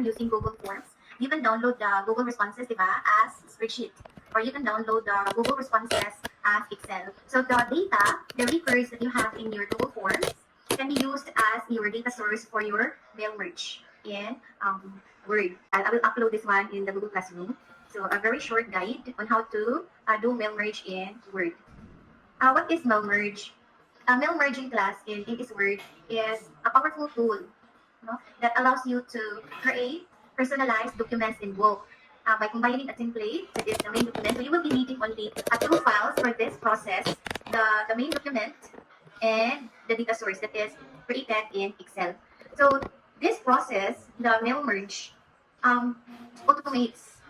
using Google Forms, you can download the Google Responses, diba, as spreadsheet. Or you can download the Google Responses as Excel. So the data, the records that you have in your Google Forms can be used as your data source for your mail merge in Word. I will upload this one in the Google Classroom. So a very short guide on how to do mail merge in Word. What is mail merge? Mail merging class in this Word is a powerful tool, no, that allows you to create personalized documents in bulk by combining a template that is the main document. So you will be needing only two files for this process, the main document and the data source that is created in Excel. So this process, the mail merge, um, automates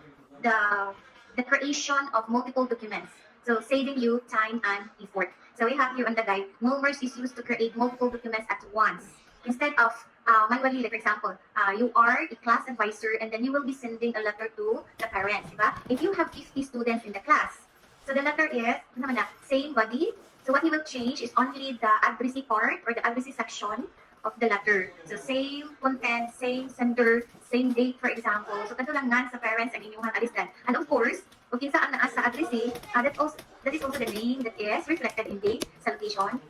the the creation of multiple documents. So saving you time and effort. So we have here on the guide, mail merge is used to create multiple documents at once. Instead of manually, like for example, you are a class advisor and then you will be sending a letter to the parents, diba? If you have 50 students in the class, so the letter is, ano naman na, same body. So what he will change is only the addressee part or the addressee section of the letter. So same content, same sender, same date, for example. So kanto lang nga sa parents ang inyong alistan. And of course, kung kinsaan na sa addressee, that is also the name that is reflected in the salutation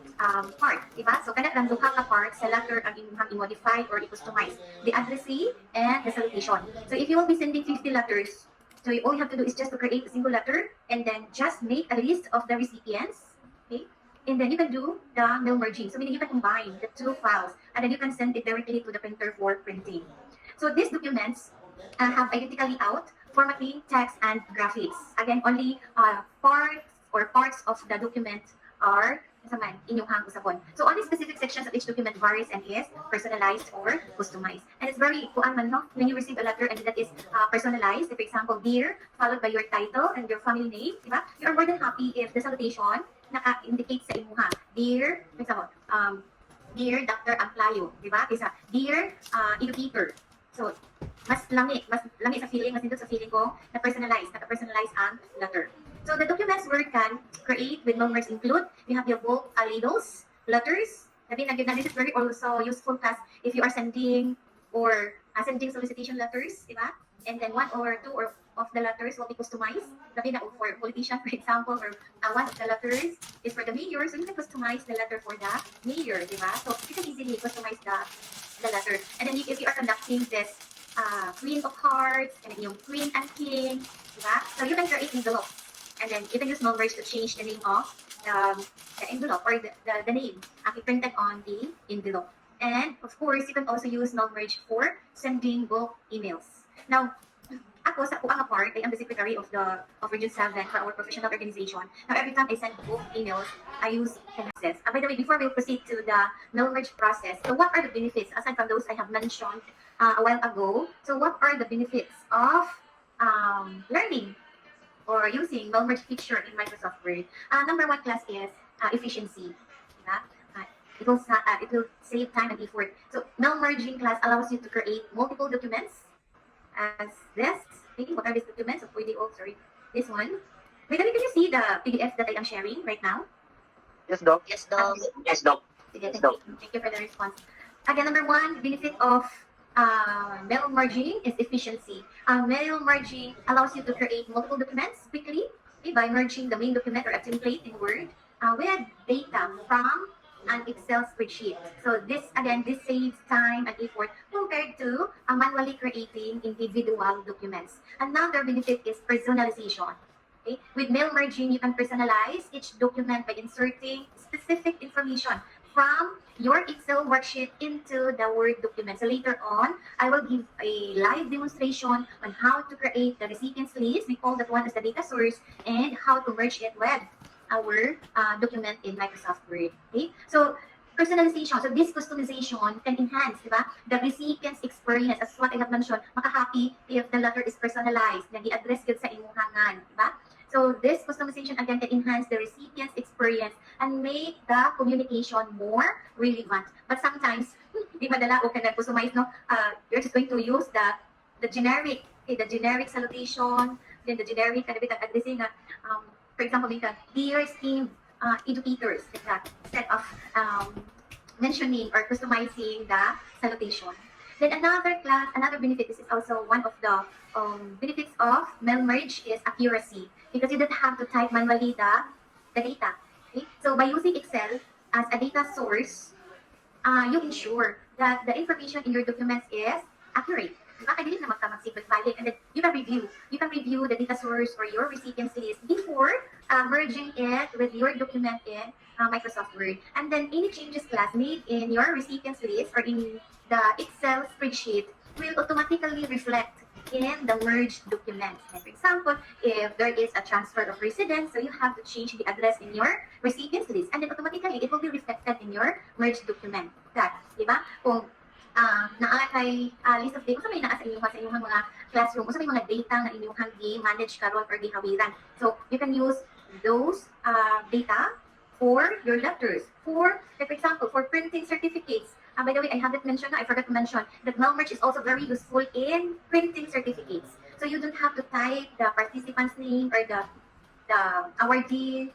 part, diba? So kana lang duha ka part sa letter ang inyong i-modify or i-customize. The addressee and the salutation. So if you will be sending 50 letters, so all you have to do is just to create a single letter and then just make a list of the recipients, okay? And then you can do the mail merging. So meaning you can combine the two files and then you can send it directly to the printer for printing. So these documents have identical layout, formatting, text, and graphics. Again, only parts of the document are inyong usapon. So only specific sections of each document varies and is personalized or customized. And it's very no? When you receive a letter and that is personalized, for example, dear, followed by your title and your family name, diba? You are more than happy if the salutation naka-indicate sa imuha. Dear, for example, dear Dr. Amplayo, diba? Isa, dear educator. So, mas lami sa feeling, mas nindot sa feeling ko na naka-personalize ang letter. So the documents Word can create with numbers include, we have your bulk labels, letters. Sabi na this is very also useful class if you are sending or sending solicitation letters, diba? And then one or two of the letters will be customized. Sabi na for politician, for example, or one of the letters is for the mayor, so you can customize the letter for the mayor, diba? So you can easily customize the letter. And then if you are conducting this Queen of Hearts, and then yung Queen and King, diba? So you can create envelopes. And then you can use numbers to change the name of the envelope or the name printed on the envelope. And of course, you can also use numbers for sending bulk emails. Now, ako sa kuang part, I am the secretary of Region 7 for our professional organization. Now, every time I send bulk emails, I use Pegasus. By the way, before we proceed to the mail merge process, so what are the benefits aside from those I have mentioned a while ago? So what are the benefits of learning or using mail merge feature in Microsoft Word? Number one class is efficiency. Diba? It will save time and effort. So mail merging class allows you to create multiple documents as this. Okay, what are these documents? Sorry, this one. Wait, can you see the PDF that I am sharing right now? Yes, Doc. Yes, Doc. Yes, Doc. Thank you for the response. Again, number one, benefit of mail merging is efficiency. Mail merging allows you to create multiple documents quickly, okay, by merging the main document or a template in Word with data from an Excel spreadsheet. So this saves time and effort compared to manually creating individual documents. Another benefit is personalization. Okay? With mail merging, you can personalize each document by inserting specific information from your Excel worksheet into the Word document. So later on, I will give a live demonstration on how to create the recipients list. We call that one as the data source, and how to merge it with our document in Microsoft Word. Okay? So personalization. So this customization can enhance, diba, the recipient's experience. As what I have mentioned, maka-happy if the letter is personalized, na i-address yun sa imuhangan, diba? So this customization again can enhance the recipient's experience and make the communication more relevant. But sometimes, di madala o ka nag-customize, no? You're just going to use the generic, okay, the generic salutation, then the generic addressing, for example, dear esteemed educators, like that, instead of mentioning or customizing the salutation. Then another benefit, this is also one of the benefits of mail merge is accuracy because you don't have to type manually the data. Okay? So by using Excel as a data source, you ensure that the information in your documents is accurate. Diba? Kaya dili naman ka mag-secret filing and then you can review. You can review the data source or your recipients list before merging it with your document in Microsoft Word. And then any changes class made in your recipients list or in the Excel spreadsheet will automatically reflect in the merged document. Like for example, if there is a transfer of residence, so you have to change the address in your recipients list and then automatically it will be reflected in your merged document. That, di ba? Kung naa kay list of data, may naa sa inyong mga classroom, sa may mga data na inyong gi-manage karon or gihawiran. So, you can use those data for your letters. For example, for printing certificates. By the way, I haven't mentioned, I forgot to mention, that Melmerge is also very useful in printing certificates. So you don't have to type the participant's name or the awardee.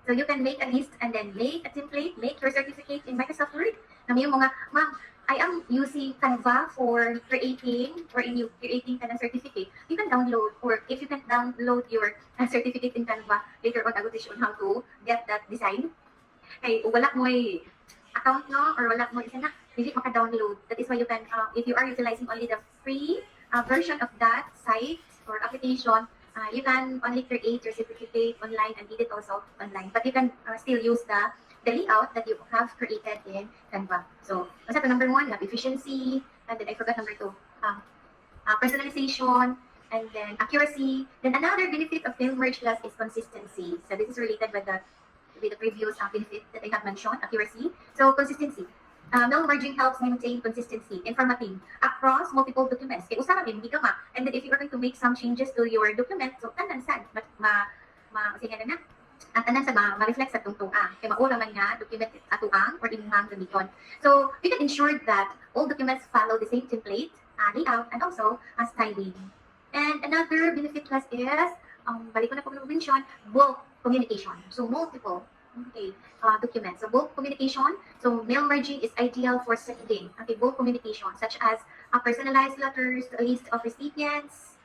So you can make a list and then make a template, make your certificate in Microsoft Word. Na yung mga, ma'am, I am using Canva for creating a certificate. You can download, or if you can download your certificate in Canva, later on I will teach you on how to get that design. Kay wala mo account no or wala mo isa na, hindi maka-download. That is why you can, if you are utilizing only the free version of that site or application, you can only create your certificate online and edit also online. But you can still use the layout that you have created in Canva. So, what's that? Number one, lab efficiency, and then I forgot number two, personalization, and then accuracy. Then another benefit of Mailmerge Plus is consistency. So this is related with the previous benefit that I have mentioned, accuracy. So consistency. Mail merging helps maintain consistency in formatting across multiple documents. Kaya usaha din, hindi ka and then if you are going to make some changes to your document, so tanan sad, sige na, at tanan sa ma-reflect sa tungtunga. Kaya maura man nga document atuang or imuhang gamiton. So you can ensure that all documents follow the same template, layout, and also styling. And another benefit plus is, balik ko na po mention, bulk communication. So multiple documents. So bulk communication. So mail merging is ideal for sending bulk communication such as personalized letters, a list of recipients,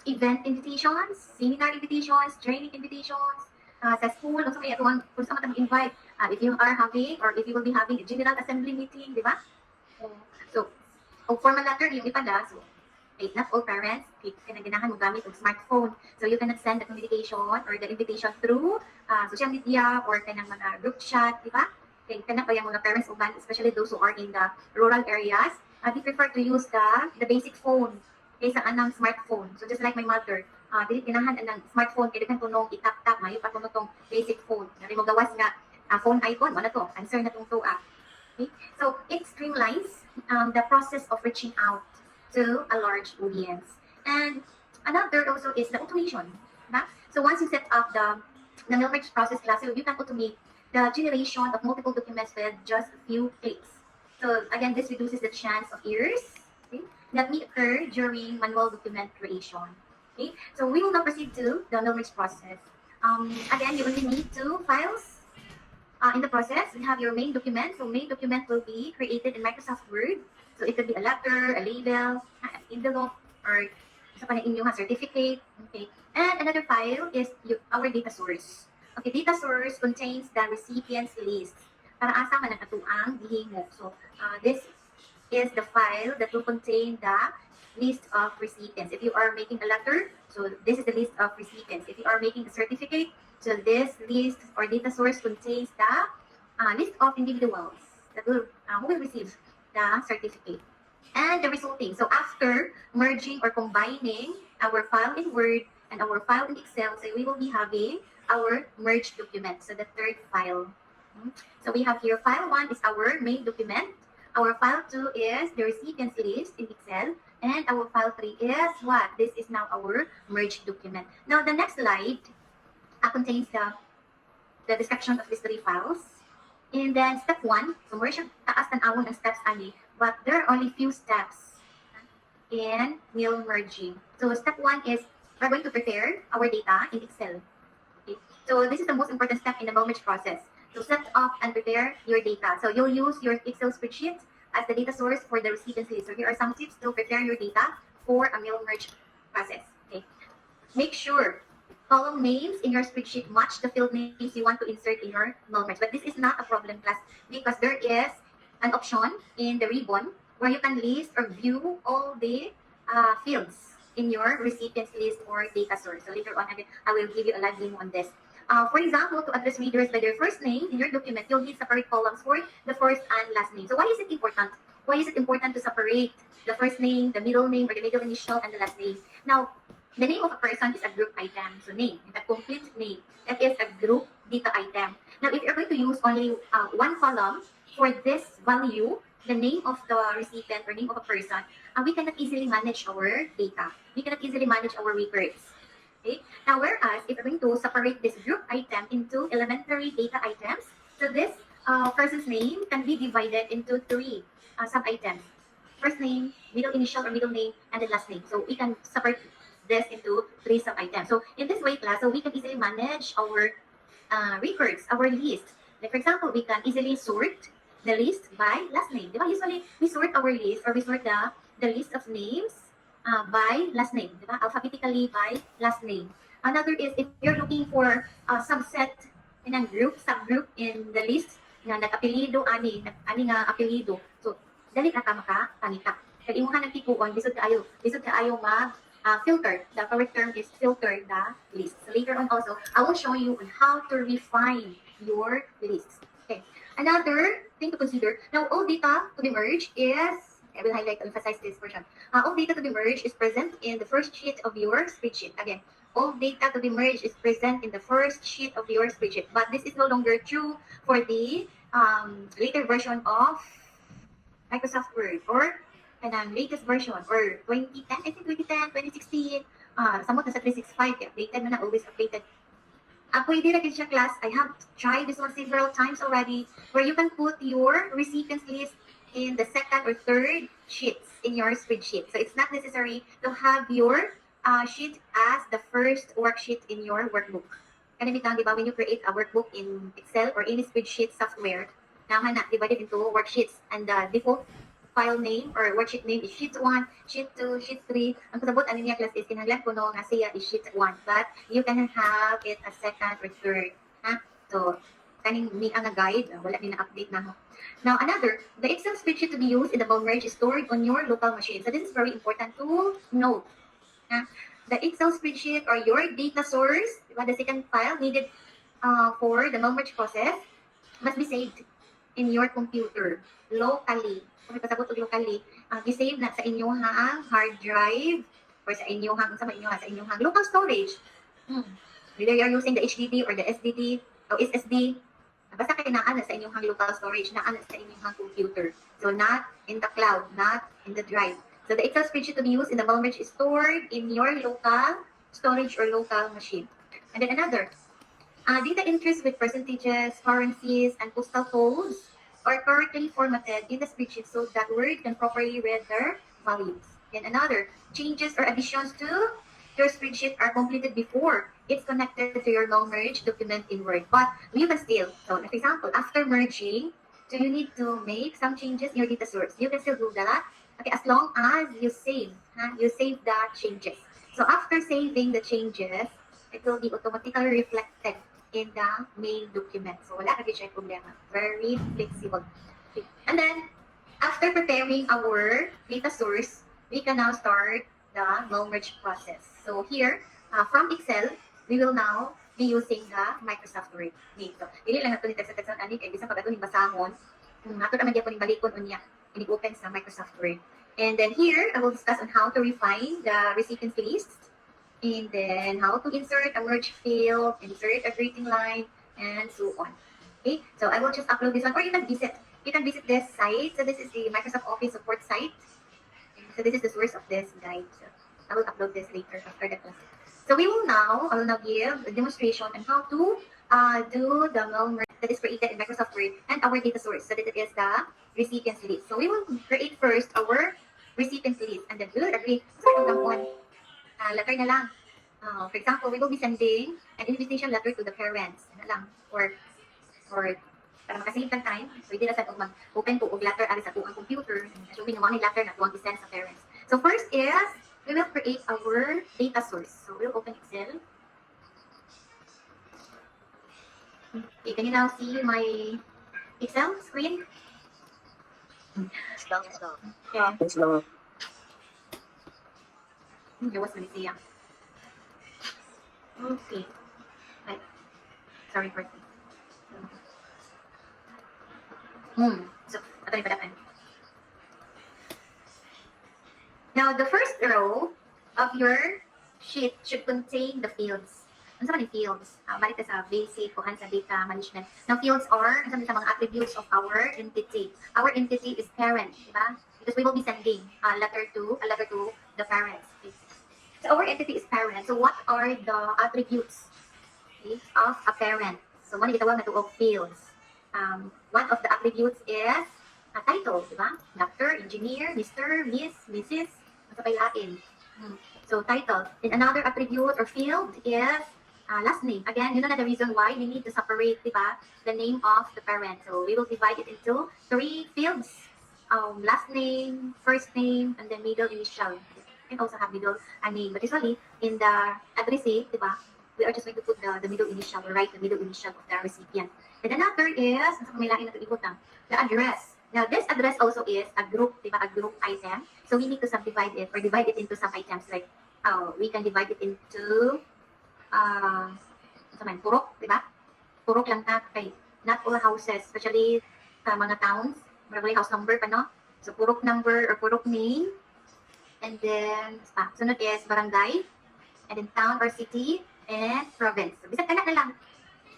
event invitations, seminar invitations, training invitations, sa school, kung sa mga invite, if you are having or if you will be having a general assembly meeting, di ba? So, formal letter, yung ipada, so, not all parents, ganahan mo gamit ng smartphone. So, you cannot send the communication or the invitation through social media or kanang mga group chat, di ba? Kaya pa yung mga parents uban, especially those who are in the rural areas, they prefer to use the basic phone kaysa anang smartphone. So, just like my mother, dili ganahan ang smartphone, kaya kan tunong itap-tap, mayo pa tunong tong basic phone. Nari mo gawas nga, phone icon, wala to, answer na tong tuwa. Okay? So, it streamlines the process of reaching out to a large audience. And another also is the automation. Diba? So once you set up the Mailmerge process class, so you can automate the generation of multiple documents with just a few clicks. So again, this reduces the chance of errors that may occur during manual document creation. Okay? So we will now proceed to the Mailmerge process. Again, you only need two files. In the process, we have your main document. So main document will be created in Microsoft Word. So it could be a letter, a label, an envelope, or sa inyong certificate. Okay. And another file is our data source. Okay, data source contains the recipient's list. Para asa man ang atuang gihimo. So this is the file that will contain the list of recipients. If you are making a letter, so this is the list of recipients. If you are making a certificate, so this list or data source contains the list of individuals that will who will receive the certificate and the resulting. So after merging or combining our file in Word and our file in Excel, so we will be having our merged document. So the third file. So we have here file 1 is our main document. Our file 2 is the recipients list in Excel. And our file 3 is what? This is now our merged document. Now the next slide contains the description of these three files. And then step 1, so more siya taas tanawon ng steps ani, but there are only few steps in mail merging. So step 1 is we're going to prepare our data in Excel. Okay. So this is the most important step in the mail merge process. So set up and prepare your data. So you'll use your Excel spreadsheet as the data source for the recipient's list. So here are some tips to prepare your data for a mail merge process. Okay. Make sure column names in your spreadsheet match the field names you want to insert in your mail merge. But this is not a problem, class, because there is an option in the ribbon where you can list or view all the fields in your recipient's list or data source. So later on, I will give you a live demo on this. For example, to address readers by their first name in your document, you'll need separate columns for the first and last name. So why is it important? Why is it important to separate the first name, the middle name, or the middle initial, and the last name? Now, the name of a person is a group item. So name, the complete name, that is a group data item. Now, if you're going to use only one column for this value, the name of the recipient or name of a person, we cannot easily manage our data. We cannot easily manage our records. Okay? Now, whereas if we're going to separate this group item into elementary data items, so this person's name can be divided into three sub-items. First name, middle initial or middle name, and the last name. So we can separate this into three sub-items. So in this way, class, so we can easily manage our records, our list. Like for example, we can easily sort the list by last name. Diba? Usually, we sort our list or we sort the list of names by last name. Diba? Alphabetically by last name. Another is if you're looking for a subset in a group, subgroup in the list na nag-apelido ani nga apelido. So, dali na ka makapanita. Kaya imo ka nagtikuon, bisod kaayo mag filter. The correct term is filter the list. So later on also, I will show you on how to refine your list. Okay. Another thing to consider, now all data to be merged is, I will highlight, emphasize this portion. All data to be merged is present in the first sheet of your spreadsheet. Again, all data to be merged is present in the first sheet of your spreadsheet. But this is no longer true for the later version of Microsoft Word or latest version or 2010, I think 2010, 2016, samot na sa 365, updated na always updated. Pwede na siya, class. I have tried this one several times already, where you can put your recipients list in the second or third sheets in your spreadsheet. So it's not necessary to have your sheet as the first worksheet in your workbook. Kanamitan, di ba, when you create a workbook in Excel or any spreadsheet software, divided into worksheets, and the default file name or worksheet name is sheet 1, sheet 2, sheet 3. Ang kasabot ano niya, class, is kinahanglan ko no nga siya is sheet 1, but you can have it as second or third. Ha? So, kaning may ang guide, wala din na-update na ho. Now, another, the Excel spreadsheet to be used in the bulk merge is stored on your local machine. So, this is very important to note. Ha? The Excel spreadsheet or your data source, the second file needed for the bulk merge process must be saved in your computer locally. Kung pasabot og locally, i-save na sa inyong hard drive or sa inyong local storage. Whether you're using the HDD or the SDD o SSD, basta kayo naan sa inyong local storage, naan sa inyong computer. So not in the cloud, not in the drive. So the Excel spreadsheet to be used in the bulk merge is stored in your local storage or local machine. And then another, data entries with percentages, currencies, and postal codes are correctly formatted in the spreadsheet so that Word can properly read their values. And another, changes or additions to your spreadsheet are completed before it's connected to your long merge document in Word. But you can still, so for example, after merging, do you need to make some changes in your data source? You can still do that, okay, as long as you save the changes. So after saving the changes, it will be automatically reflected in the main document. So wala ka siya problema. Very flexible. Okay. And then, after preparing our data source, we can now start the bulk merge process. So here, from Excel, we will now be using the Microsoft Word. So, dili lang nato ni text-textan ani kay bisan pag ato ning basahon, nato naman gyapon ning balikon unya ini-open sa Microsoft Word. And then here, I will discuss on how to refine the recipients list. And then how to insert a merge field, insert a greeting line, and so on. Okay, so I will just upload this one, or you can visit this site. So this is the Microsoft Office support site. So this is the source of this guide. So I will upload this later after the class. So I will now give a demonstration on how to do the bulk merge that is created in Microsoft Word and our data source. So that it is the recipients list. So we will create first our recipients list, and then we will agree. So on. Letter na lang. For example, we will be sending an invitation letter to the parents. Ano lang, for Para makasave tag time, pwede na sa mag-open po og letter ari sa tuang computer. Assuming mo ni letter na tuang isend sa parents. So first is, we will create our data source. So we'll open Excel. Okay, can you now see my Excel screen? Slow. Okay. Slow. There was Malaysia. Okay. Right. Sorry for this. So, ito yung padakan. Now, the first row of your sheet should contain the fields. Ano sa mga fields? Balik sa basic o sa data management. Now, fields are ano sa mga attributes of our entity. Our entity is parent, di ba? Because we will be sending a letter to the parents. Okay. So, our entity is parent. So, what are the attributes, okay, of a parent? So, one gitawag na to of fields. One of the attributes is a title, di ba? Doctor, engineer, Mr., Miss, Mrs., sa pailain. So, title. And another attribute or field is last name. Again, you know na the reason why we need to separate, di ba, the name of the parent. So, we will divide it into 3 fields. Last name, first name, and then middle initial. You can also have middle name. But usually, in the addressee, di ba, we are just going to put the middle initial or write the middle initial of the recipient. And another is, sa kumilain na ito the address. Now, this address also is a group, diba, a group item. So, we need to subdivide it or divide it into some items. Like, we can divide it into, purok, diba? Purok lang na, okay. Not all houses, especially sa mga towns, may house number pa, no? So, purok number or purok name. And then, sunod is barangay. And then town or city and province. So, bisag na lang.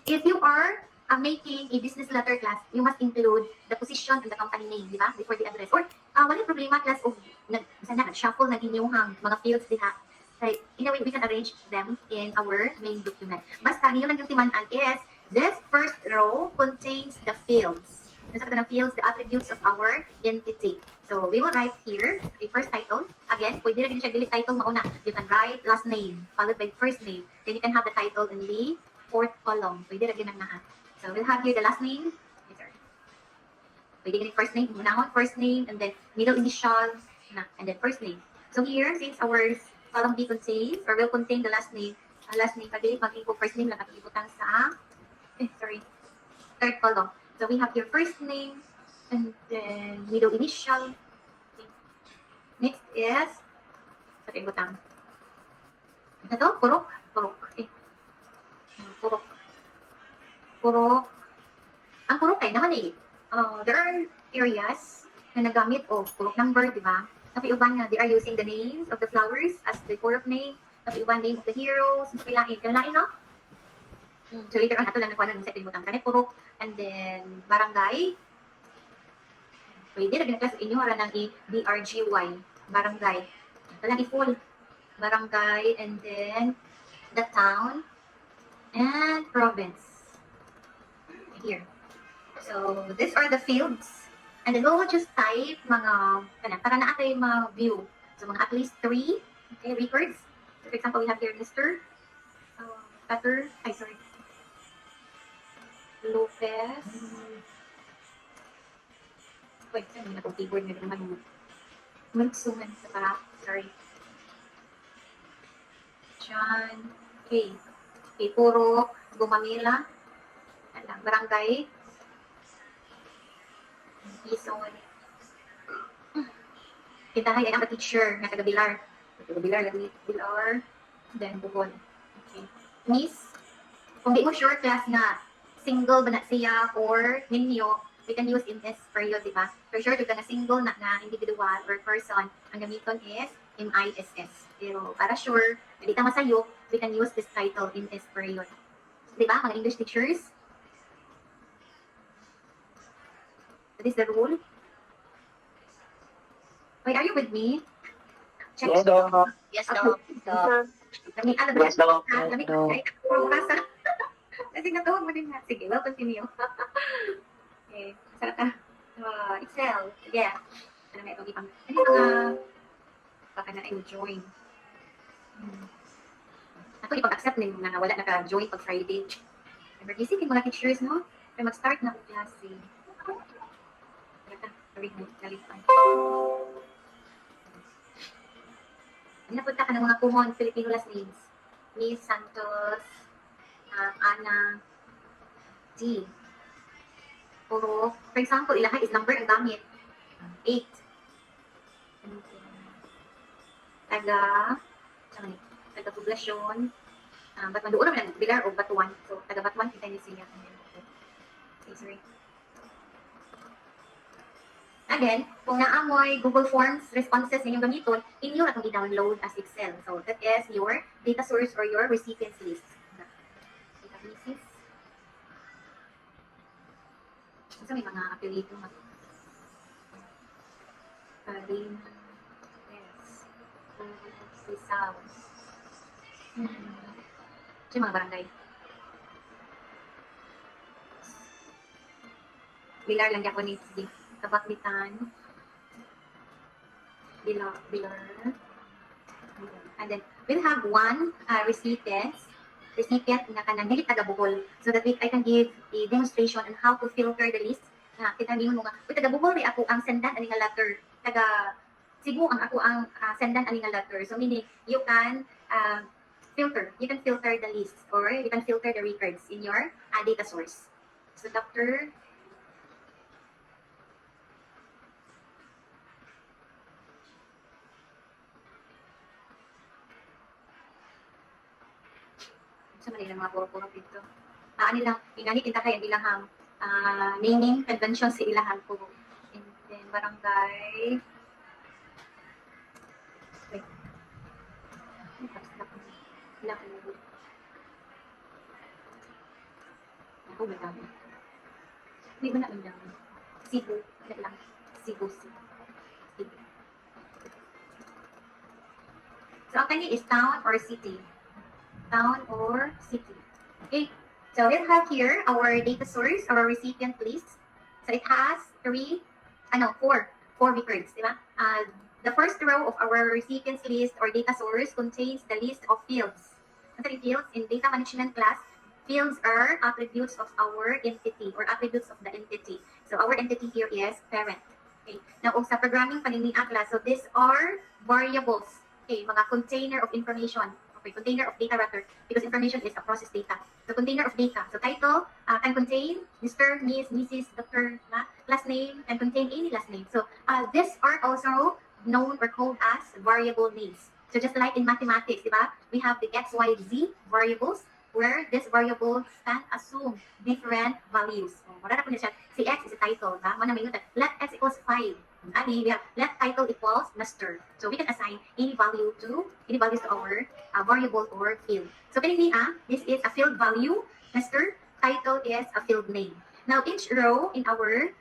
If you are making a business letter class, you must include the position and the company name, di ba? Before the address. Or, wala problema class of, nag-shuffle na inyong mga fields diha. Like, in a way, we can arrange them in our main document. Basta, niyo lang yung timanan is, this first row contains the fields. Nasa ng fields, the attributes of our entity. So, we will write here, the first title. Again, pwede rin siya delete title mauna. You can write last name, followed by first name. Then you can have the title in the 4th column. Pwede rin na. So, we'll have here the last name. Yes, sir. Pwede rin first name, unahon first name, and then middle initial, and then first name. So, here, since our column B contains, or will contain the last name, pag-delete mag-ipo first name lang, at-ibutang sa, third column. So, we have here first name, and then middle initial. Okay. Next is, sa ibutang. Ito, purok. Okay. Purok. Ang purok ay naman there are areas na nagamit purok number, di ba? Napiuban na they are using the names of the flowers as the purok name. Napiuban name of the heroes. Kailain, no? So later on, ato lang nakuha na sa ibutang kanit purok. And then, barangay. Pwede, nag-class inyo, hara ng BRGY. Barangay. Ito lang i-full. Barangay, and then, the town, and province. Here. So, these are the fields. And then, we'll just type para na atay view. So, at least 3, okay, records. So, for example, we have here Mr. Lopez. Wait, saan na itong keyboard nila naman? Magsuman sa sorry. John. Okay. Okay, puro Gumamila. Barangay. Quezon. Kintahay ay ang teacher nga taga-Bilar. Taga-Bilar, Bilar. Then, Bukod. Okay. Miss, kung di mo sure class na single ba na siya or ninyo, we can use in this period, di ba? For sure, na single na individual or person, ang gamiton is MISS. Pero para sure, hindi ta masayo, we can use this title in this period. Di ba, mga English teachers? That is the rule. Wait, are you with me? Check. Yes, dog. Yes, Okay. no. Yes, dog. Lamig ko ay purasa. Kasi natuwag mo din na. Sige, we'll continue. Okay, sarap ka. Excel. Sige. Ano na itong ipang. Ano baka na tayo join. Ako ipag-accept nyo na wala naka-join pag Friday. Emergency, mga teachers, no? Kaya mag-start na ang klase. Nalipan. Napunta ka ng mga common Filipino last names. Miss Santos, Ana, G. Puro, for example, ilaha is number ang gamit. 8. Taga, taga poblasyon. Batuan naman ang Bilar o Batuan. So, taga Batuan, kita niyo siya. Okay, sorry. Again, kung naamoy Google Forms responses ninyong gamiton, inyo na itong i-download as Excel. So, that is your data source or your recipients list. Databases. So, may mga apelyido mo. Karin. Yes. Rizal. Ito yung mga barangay. Bilar lang ako ni Sige. Kabaklitan, Bilar, and then we'll have one recipient na kanang dili taga Bohol, so that I can give a demonstration on how to filter the list. Na kinabihin mo nga, taga Bohol ako ang sendan ani nga letter, taga Cebu ang ako ang sendan ani nga letter. So meaning you can filter the list or you can filter the records in your data source. So Dr. sa Manila mga puro-puro dito. Nilang, ingani kita kaya ilang naming convention sa ilahan po. And then, barangay. Wait. Ilang. Ako ba dami? Hindi ba na ang dami? Cebu. Ano lang? Cebu. So, ang kanya is town or city. Town or city. Okay, so we'll have here our data source, our recipient list. So it has four records, di ba? The first row of our recipients list or data source contains the list of fields. Ano fields? In data management class, fields are attributes of our entity or attributes of the entity. So our entity here is parent. Okay, now sa programming paninian class, so these are variables. Okay, mga container of information. Okay, container of data rather, because information is a process data. So container of data. So title can contain Mr., Miss, Mrs., Dr. Last name can contain any last name. So these are also known or called as variable names. So just like in mathematics, diba? We have the x, y, z variables where these variables can assume different values. So, wala na po siya. Si x is a title. Let x equals 5. We have let title equals master. So we can assign any values to our variable or field. So this is a field value. Master title is a field name. Now each row in our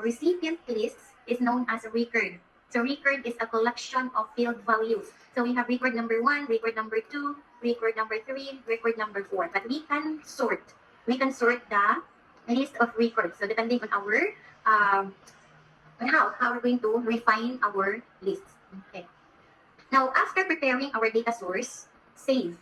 recipient list is known as a record. So record is a collection of field values. So we have record number 1, record number 2, record number 3, record number 4. But we can sort the list of records. So depending on our how we're going to refine our lists. Okay. Now, after preparing our data source, save.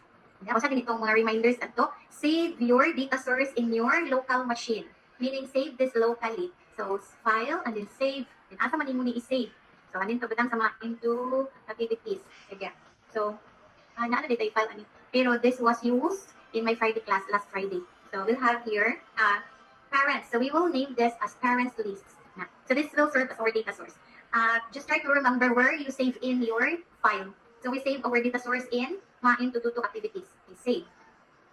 Ako sa ganitong mga reminders ato, save your data source in your local machine. Meaning, save this locally. So, file and then save. Then, asa man mo ni i-save. So, anin to batang sa mga into activities. Again. So, naano dito i-file ani. Pero this was used in my Friday class last Friday. So, we'll have here parents. So, we will name this as parents lists. So this will serve as our data source. Just try to remember where you save in your file. So we save our data source into Tutu activities. We save.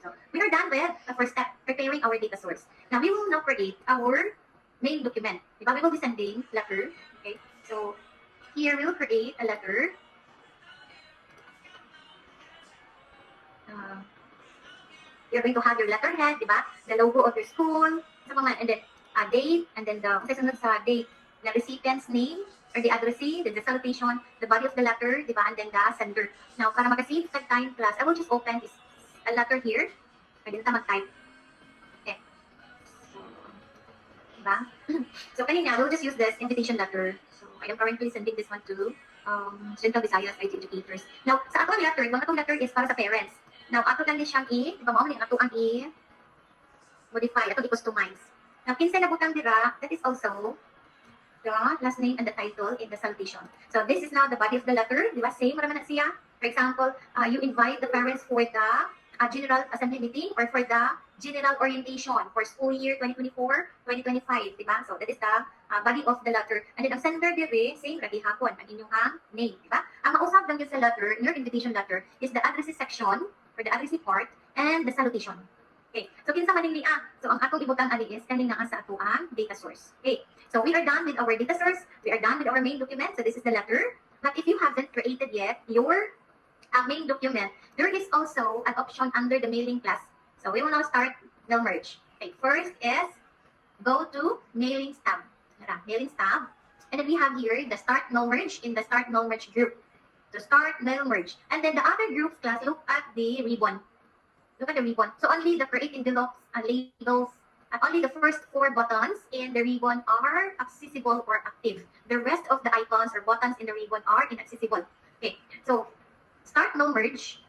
So we are done with the first step, preparing our data source. Now we will now create our main document. We will be sending letter. Okay. So here we will create a letter. You're going to have your letterhead, diba? The logo of your school, and then date, and then the date, the recipient's name, or the addressee, then the salutation, the body of the letter, diba? And then the sender. Now, para mag-save sa time class, I will just open this a letter here. Pwede na mag-type. Okay. Diba? So, kanina, we'll just use this invitation letter. So, I am currently sending this one to Central Visayas IT educators. Now, sa atong letter, yung atong letter is para sa parents. Now, ato lang din siyang diba mo, ato ang modify, ato i-customize. Now, kinsa na butang dira, that is also the last name and the title in the salutation. So this is now the body of the letter. Di ba? Same naman na siya. For example, you invite the parents for the General Assembly meeting or for the General Orientation for school year 2024-2025. Di ba? So that is the body of the letter. And then ang sender dire, same, ragi hapon, ang inyong name. Di ba? Ang mausap lang yun sa letter, in your invitation letter, is the addressee section or the addressee part and the salutation. Okay. So kinsa maning niya? So ang atong ibutang ali is kaning naa sa ato ang data source. Okay. So we are done with our data source. We are done with our main document. So this is the letter. But if you haven't created yet your main document, there is also an option under the mailing class. So we will now start mail merge. Okay, first is go to mailings tab. Mailings tab. And then we have here the start mail merge in the start mail merge group. To start mail merge. And then the other groups class, look at the ribbon. Look at the ribbon. So only the create envelopes and labels and only the first 4 buttons in the ribbon are accessible or active. The rest of the icons or buttons in the ribbon are inaccessible. Okay, so start no merge.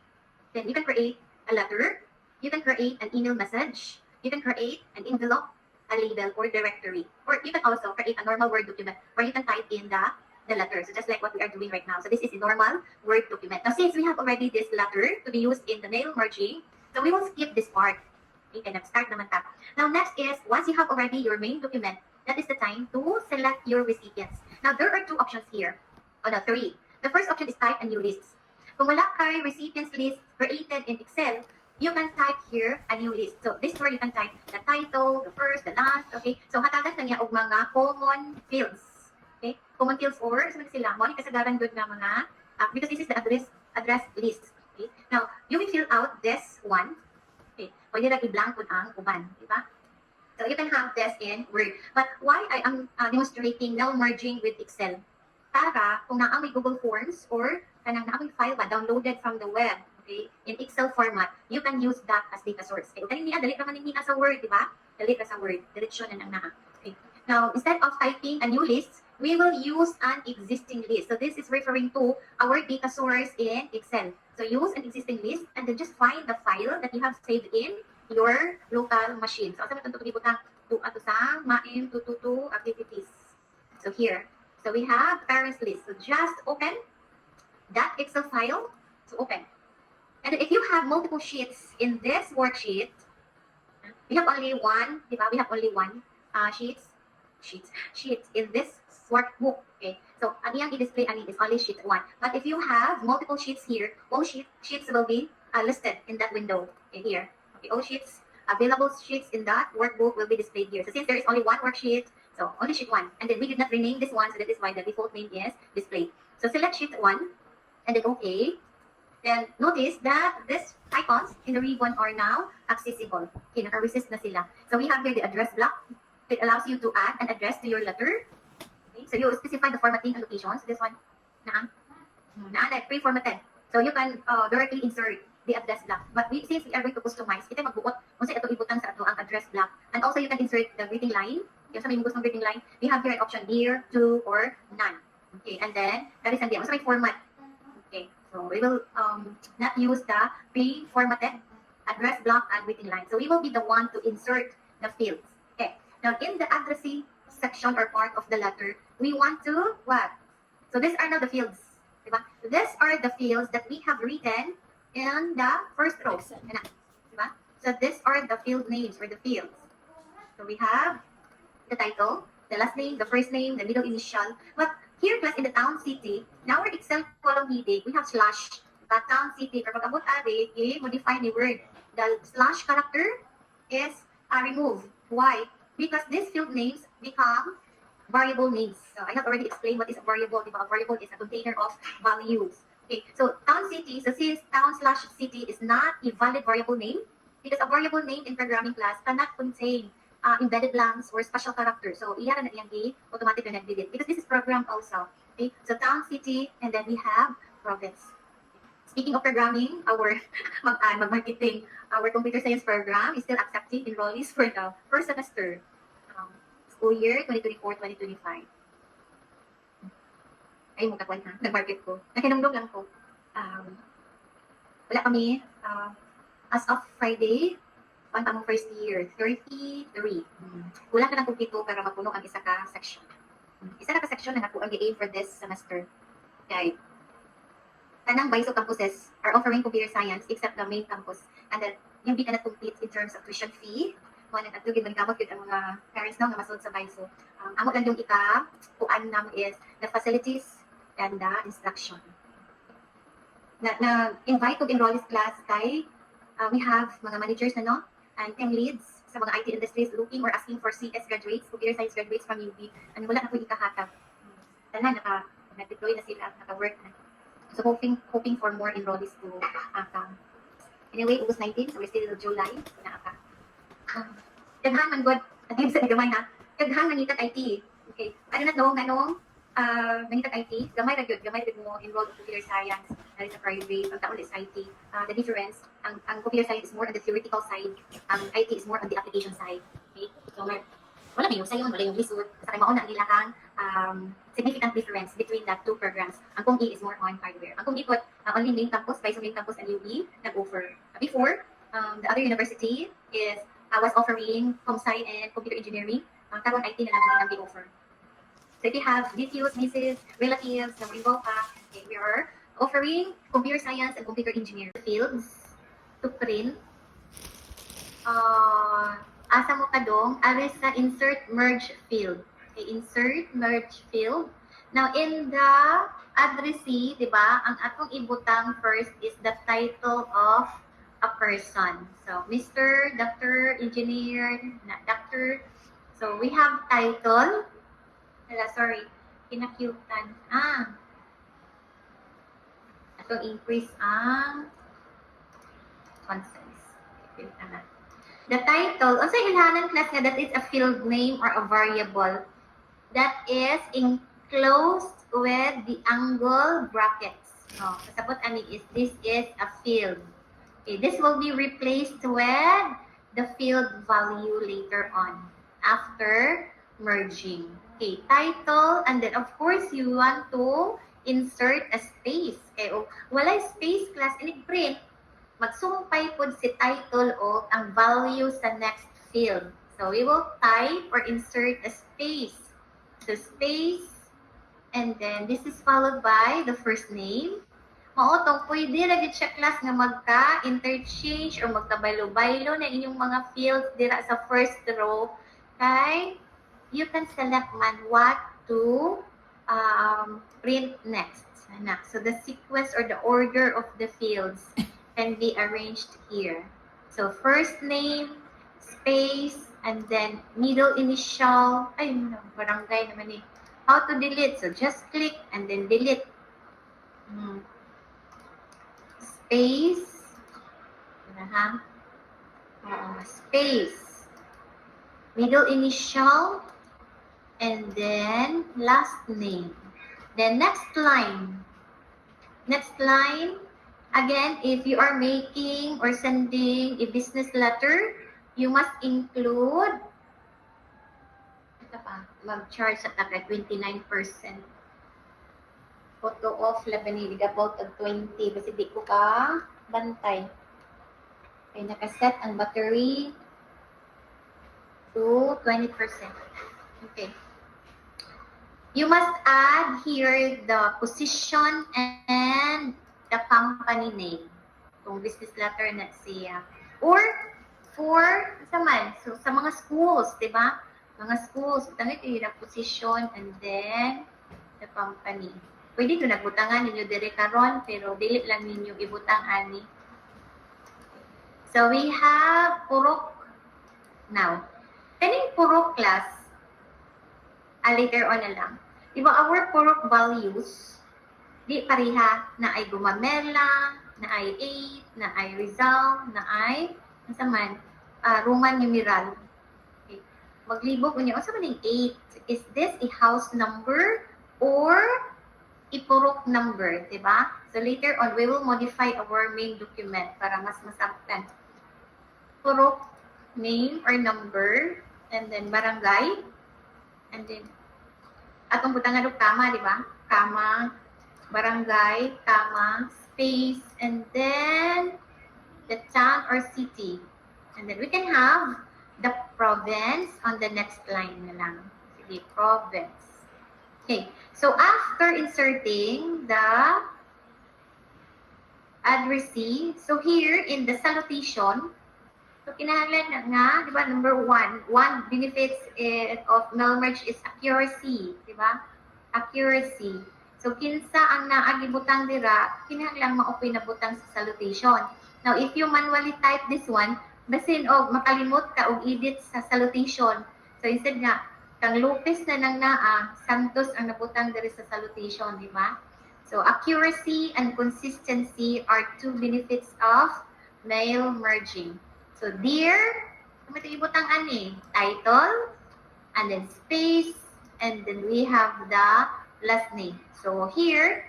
Then you can create a letter. You can create an email message. You can create an envelope, a label, or directory. Or you can also create a normal Word document where you can type in the letter. So just like what we are doing right now. So this is a normal Word document. Now since we have already this letter to be used in the mail merging, so we will skip this part. Okay, start naman ta. Now, next is, once you have already your main document, that is the time to select your recipients. Now, there are 2 options here. Oh, no, 3. The first option is type a new list. Kung wala kay recipients list created in Excel, you can type here a new list. So, this is where you can type the title, the first, the last, okay? So, hatagan na niya og mga common fields. Okay? Common fields or, sabi sila, mo, kasagaran good na mga, because this is the address list. Okay? Now, you will fill out this one. Okay. Pwede lang i-blank po ang uban, di ba? So you can have this in Word. But why I am demonstrating now merging with Excel? Para kung naamay Google Forms or kanang naamay file ba downloaded from the web, okay, in Excel format, you can use that as data source. Okay, kaning niya dali naman niya sa Word, di ba? Dali ka sa Word, diretsyon na nang naa. Okay. Now, instead of typing a new list, we will use an existing list. So this is referring to our data source in Excel. So use an existing list and then just find the file that you have saved in your local machine. So asa man itong ibutang to ato sa main 222 activities. So here. So we have parents list. So just open that Excel file. So open. And then if you have multiple sheets in this worksheet, we have only one, di ba? We have only one sheets in this workbook. Okay, so ang iyang i-display ani is only sheet 1. But if you have multiple sheets here, all sheets will be listed in that window. Okay, here. Okay, all sheets, available sheets in that workbook will be displayed here. So since there is only one worksheet, so only sheet 1, and then we did not rename this one, so that is why the default name is displayed. So select sheet 1, and then okay. Then notice that these icons in the ribbon are now accessible. Okay, naka-resist na sila. So we have here the address block. It allows you to add an address to your letter. Okay, so you specify the formatting and locations. This one, pre-formatted. So you can directly insert the address block. But since we are going to customize, ito magbuot kung sa ito ibutang sa ato ang address block. And also you can insert the greeting line. Yung sa may gusto ng greeting line, we have here an option here, to, or none. Okay, and then that is ang may format. Okay, so we will not use the pre-formatted address block and greeting line. So we will be the one to insert the fields. Okay, now in the addressee section or part of the letter, we want to what? So these are now the fields. Diba? These are the fields that we have written in the first row. Diba? So these are the field names or the fields. So we have the title, the last name, the first name, the middle initial. But here class in the town city, in our Excel column heading, we have slash. The town city, pero pag abot ade, modify the word. The slash character is removed. Why? Because these field names become variable names. So I have already explained what is a variable. A variable is a container of values. Okay, so town city, so since town/city is not a valid variable name, because a variable name in programming class cannot contain embedded blanks or special characters. So iyan na iyang automatic na nag-delete because this is programmed also. Okay, so town, city, and then we have province. Speaking of programming, our mag-marketing, our computer science program is still accepting enrollees for the first semester, school year 2024-2025. Ay, mo kakwan ha, nag-market ko. Nakinumdum lang ko. Wala kami, as of Friday, Kuan pa mo first year, 33. Kulang ka ng kumpleto para mapuno ang isa ka section. Isa ka section na nakuha ang i-aim for this semester. Okay. Tanang BISO campuses are offering computer science except the main campus. And then, yung di ka na-complete in terms of tuition fee, mga nag-atugin man kamot yun ang mga parents na nga masod sa BISO. Amo lang yung kuan namo is the facilities and the instruction. Na-invite to enrollees class kay we have mga managers na no, and team leads sa mga IT industries looking or asking for CS graduates, computer science graduates from UB. And wala na po ikahatag. Tanan, naka-deploy na sila, naka-work na. So hoping for more enrollees to come. Anyway, August 19, so we're still in July. Kaghan man God, at yun sa gamay ha. Kaghan nangitat IT. Okay. Ano na no, nangitat IT, gamay ra gyud mo enroll in computer science. That is a private, ang taon is IT. The difference, ang computer science is more on the theoretical side, ang IT is more on the application side. Okay? So, wala may yung sayon, wala yung lisod. Sa kay mauna nila kang significant difference between the two programs. Ang COM-E is more on hardware. Ang COM-E po, only main campus, BISO main campus and UB nag-offer. Before, the other university was offering ComSci and computer engineering. Karon IT na lang ang offer. So if you have nephews, nieces, relatives na involved pa, okay, we are offering computer science and computer engineering fields to print. Asa mo kadong, aris sa insert merge field. Okay, insert merge field. Now, in the addressee, di ba, ang atong ibutang first is the title of a person. So, Mr., Dr., Engineer, Doctor. So, we have title. Sorry, kinakyutan. Atong increase ang constants. Okay, the title, also ilhanan class nga that is a field name or a variable that is enclosed with the angle brackets. Kasabot ani is this is a field. Okay, this will be replaced with the field value later on after merging. Okay, title, and then of course you want to insert a space. Okay, walay space class in-print, magsumpay po si title o ang value sa next field. So we will type or insert a space. So space, and then this is followed by the first name. Maotong, pwede lagi siya class nga magka-interchange or magkabaylo-baylo na inyong mga fields dira sa first row. Okay? You can select man what to print next. So the sequence or the order of the fields can be arranged here. So first name, space, and then middle initial. Ay, no, barangay naman eh. How to delete? So just click and then delete. Space. Space. Middle initial. And then last name. Then next line. Next line. Again, if you are making or sending a business letter, you must include mag-charge sa taga 29%. Photo off, laban about of 20. Kasi di ko ka bantay. Okay, nakaset ang battery to 20%. Okay. You must add here the position and the company name. Kung business letter na siya. Or for sa mga schools, di ba? Mga schools, tanong ito yung position and then the company. Pwede ito nagbutangan ninyo dire karon, pero dili lang ninyo ibutang ani. So we have purok now. Kaning purok class, later on na lang. Diba our purok values, di pareha na ay Gumamela, na ay 8, na ay Rizal, na ay Roman numeral. Okay. Maglibog niyo, sa maning 8, is this a house number or a purok number, diba? So later on, we will modify our main document para mas masaktan. Purok name or number, and then barangay, and then atong butangan og kama, di ba? Kama, barangay, kama, space, and then the town or city. And then we can have the province on the next line na lang. Sige, province. Okay, so after inserting the addressee, so here in the salutation, so kinahanglan nga, di ba, number one benefits of mail merge is accuracy, di ba? Accuracy. So kinsa ang naagibutang dira, kinahanglan maopoy na butang sa salutation. Now, if you manually type this one, basin og makalimot ka og edit sa salutation. So instead nga, kang Lopez na nang naa, Santos ang nabutang diri sa salutation, di ba? So accuracy and consistency are two benefits of mail merging. So dear, ibutang ani, title, and then space, and then we have the last name. So here,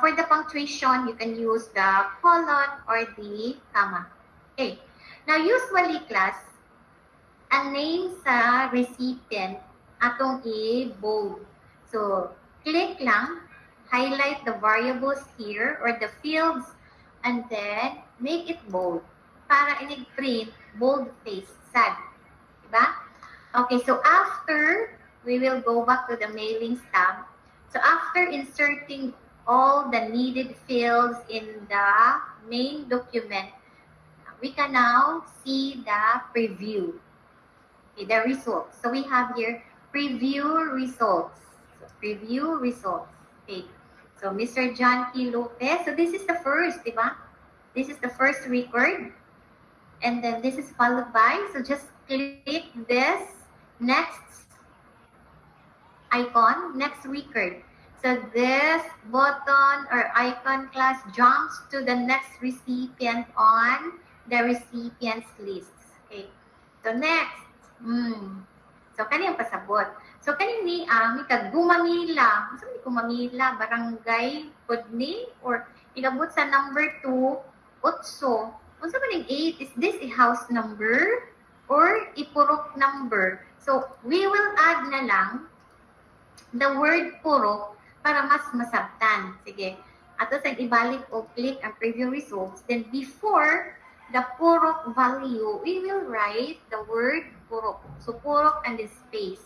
for the punctuation, you can use the colon or the comma. Okay. Now, usually, class, ang name sa recipient atong i-bold. So, click lang, highlight the variables here or the fields, and then make it bold para inig-print bold-faced sad. Diba? Okay, so after, we will go back to the mailings tab. So, after inserting all the needed fields in the main document, we can now see the preview, okay, the results. So we have here preview results. So preview results. Okay. So Mr. John P. Lopez. So this is the first, diba? This is the first record. And then this is followed by, so just click this next icon, next record. So this button or icon class jumps to the next recipient on the recipient's list. Okay. So next, so kaniyang pasabot. So kanini may kagumamila. Sa may gumamila, barangay pod ni or ilabot sa number 2, 8. Unsa man ning 8? Is this a house number or ipurok number? So we will add na lang the word purok para mas masabtan. Sige. Ato sa ibalik o click ang preview results. Then before the purok value, we will write the word purok. So, purok and the space.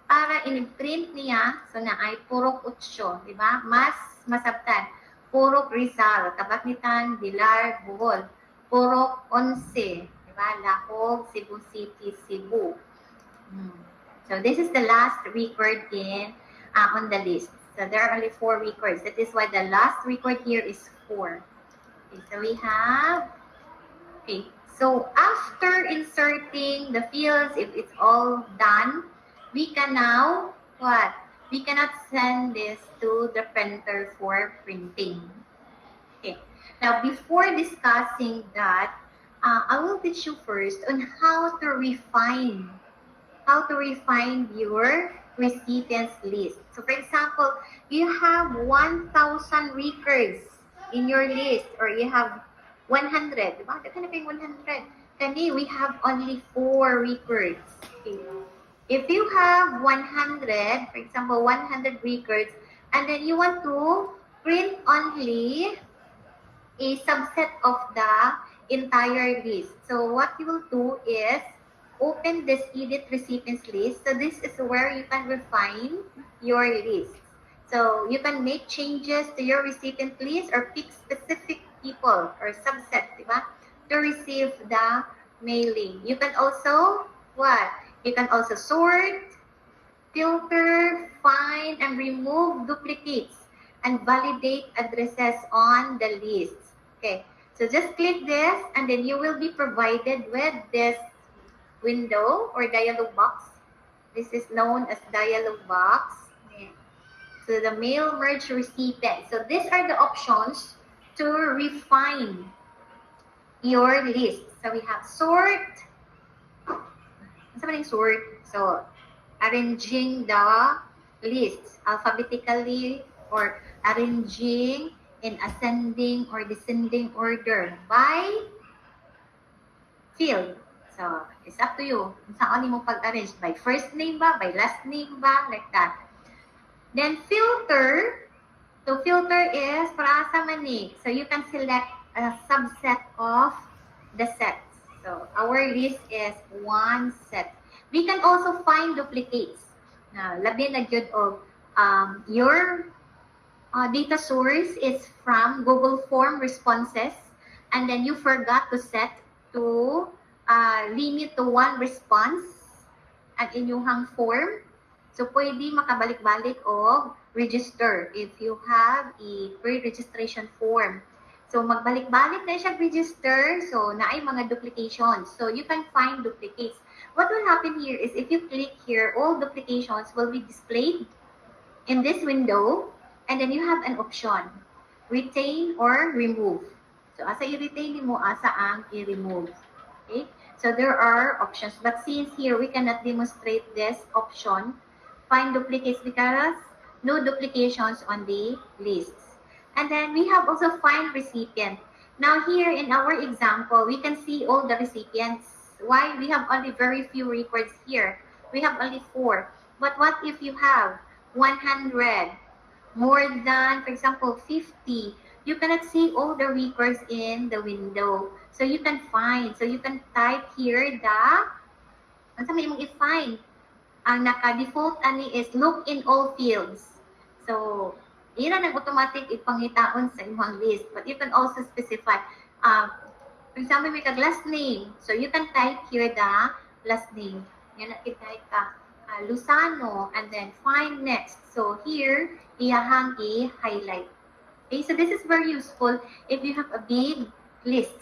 Para in-print niya, so na ay purok 8, di ba? Mas masabtan. Purok Rizal, Kabaknitan, Bilar, Bohol. Purok 11, di ba? Lahog, Cebu City, Cebu. So, this is the last record in on the list. So, there are only 4 records. That is why the last record here is 4. Okay, so we have okay, so after inserting the fields, if it's all done, we can now, what? We cannot send this to the printer for printing. Okay, now before discussing that, I will teach you first on how to refine your recipients list. So for example, you have 1,000 records in your list or you have 100, diba? Dito na kayong 100. Kani, we have only 4 records. Okay. If you have 100, for example, 100 records, and then you want to print only a subset of the entire list. So what you will do is open this edit recipients list. So this is where you can refine your list. So you can make changes to your recipient list or pick specific people or subset, diba, to receive the mailing. You can also, what? You can also sort, filter, find, and remove duplicates, and validate addresses on the list. Okay, so just click this, and then you will be provided with this window or dialog box. This is known as dialog box. Okay. So the mail merge recipient. So these are the options to refine your list. So we have sort. What's happening sort? So arranging the lists alphabetically or arranging in ascending or descending order by field. So it's up to you. Saan mo pag-arrange? By first name ba? By last name ba? Like that. Then filter. So filter is para sa mani. So you can select a subset of the sets. So our list is one set. We can also find duplicates. Now, labi na gyud og your data source is from Google Form responses, and then you forgot to set to limit to one response ang inyuhang form. So, pwede makabalik-balik o register if you have a pre-registration form. So, magbalik-balik na siya register. So, naay mga duplications. So, you can find duplicates. What will happen here is if you click here, all duplications will be displayed in this window. And then you have an option, retain or remove. So, asa i-retain mo, asa ang i-remove. Okay? So, there are options. But since here, we cannot demonstrate this option, find duplicates because no duplications on the lists. And then we have also find recipient. Now, here in our example, we can see all the recipients. Why? We have only very few records here. We have only 4. But what if you have 100? More than, for example, 50, you cannot see all the records in the window. So you can find, so you can type here ano sa may mong i-find? Ang naka-default ani is look in all fields. So, yun ang automatic ipangitaon sa imong list. But you can also specify, for example, may last name. So you can type here the last name. Yan na i-type ka. Lusano, and then find next. So here, iyahang i-highlight. Okay, so this is very useful if you have a big list.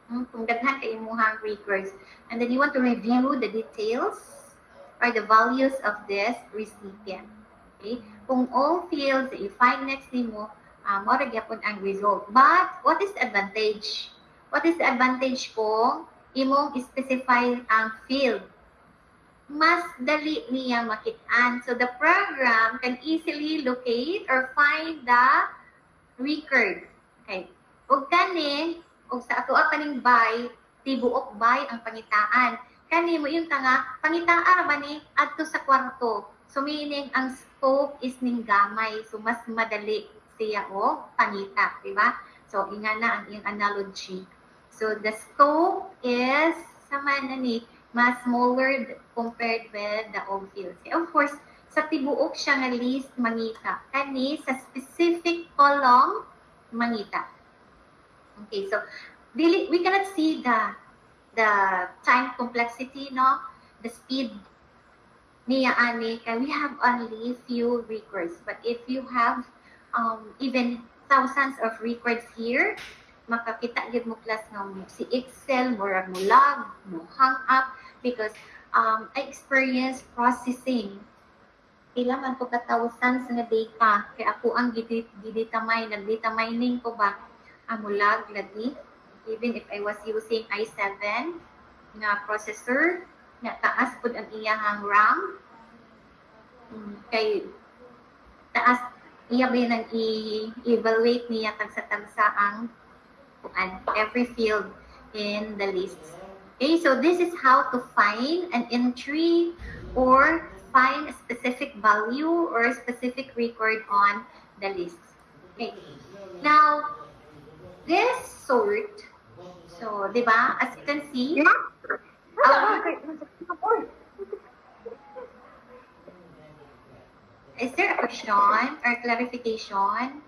Kung daghan kay imuhang records. And then you want to review the details or the values of this recipient. Okay, kung all fields i-find next nimo, mo ra gyapon ang result. But what is the advantage? What is the advantage kung imong specify ang field? Mas dali niya makitaan. So the program can easily locate or find the record. Okay. Ug kani, ug sa ato kaning buy, tibuok buy ang pangitaan. Kani mo yung tanga, pangitaan ba ni adto sa kwarto. So meaning ang scope is ning gamay. So mas madali siya o pangita, di ba? So inga na ang iyang analogy. So the scope is sama na ni mas smaller compared with the old fields. Of course, sa tibuok siya nga list mangita. Kani sa specific column mangita. Okay, so we cannot see the time complexity, no? The speed niya ani kay we have only few records. But if you have even thousands of records here, makakita gid mo class nga si Excel mo log, mo hang up because I experienced processing pila man ko ka thousands na data kay ako ang nag-data mining ko ba amulag lagi even if I was using i7 na processor na taas pud ang iyang RAM kay taas iya ba nang i-evaluate niya tagsa-tagsa ang every field in the list. Okay, so this is how to find an entry or find a specific value or a specific record on the list. Okay, now this sort, so di ba, as you can see, is there a question or clarification?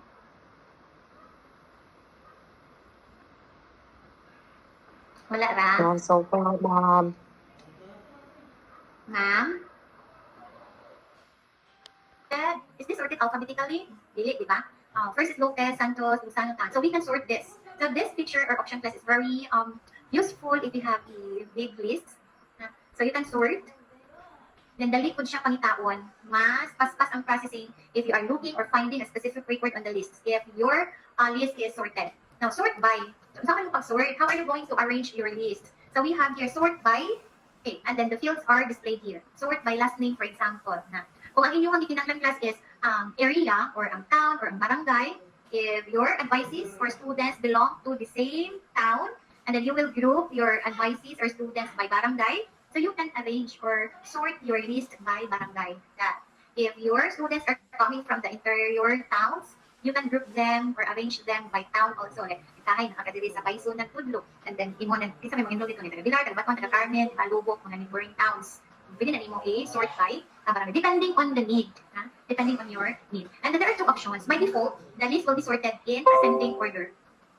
Wala ra? So far, ma'am. Ma'am? Is this sorted alphabetically? Dili, di ba? First is Lopez, Santos, Luzano, Tan. So we can sort this. So this picture or option class is very useful if you have a big list. So you can sort. Then dali po siya pangitaon. Mas paspas ang processing if you are looking or finding a specific record on the list. If your list is sorted. Now, sort by. So, saan mo pag-sort? How are you going to arrange your list? So we have here sort by. Okay, and then the fields are displayed here. Sort by last name, for example. Na, kung ang inyong gikinahanglan class is area or ang town or ang barangay, if your advices or students belong to the same town, and then you will group your advices or students by barangay, so you can arrange or sort your list by barangay. That if your students are coming from the interior towns, you can group them or arrange them by town also. Like kahay nakakadiri sa Paiso ng Tudlo. And then imo nang kisa may mga enroll dito ni taga Bilar, taga Batman, taga Carmen, taga Lubok, mga neighboring towns. Pwede na imo i-sort by marami, depending on the need, ha? Depending on your need. And then there are two options. By default, the list will be sorted in ascending order.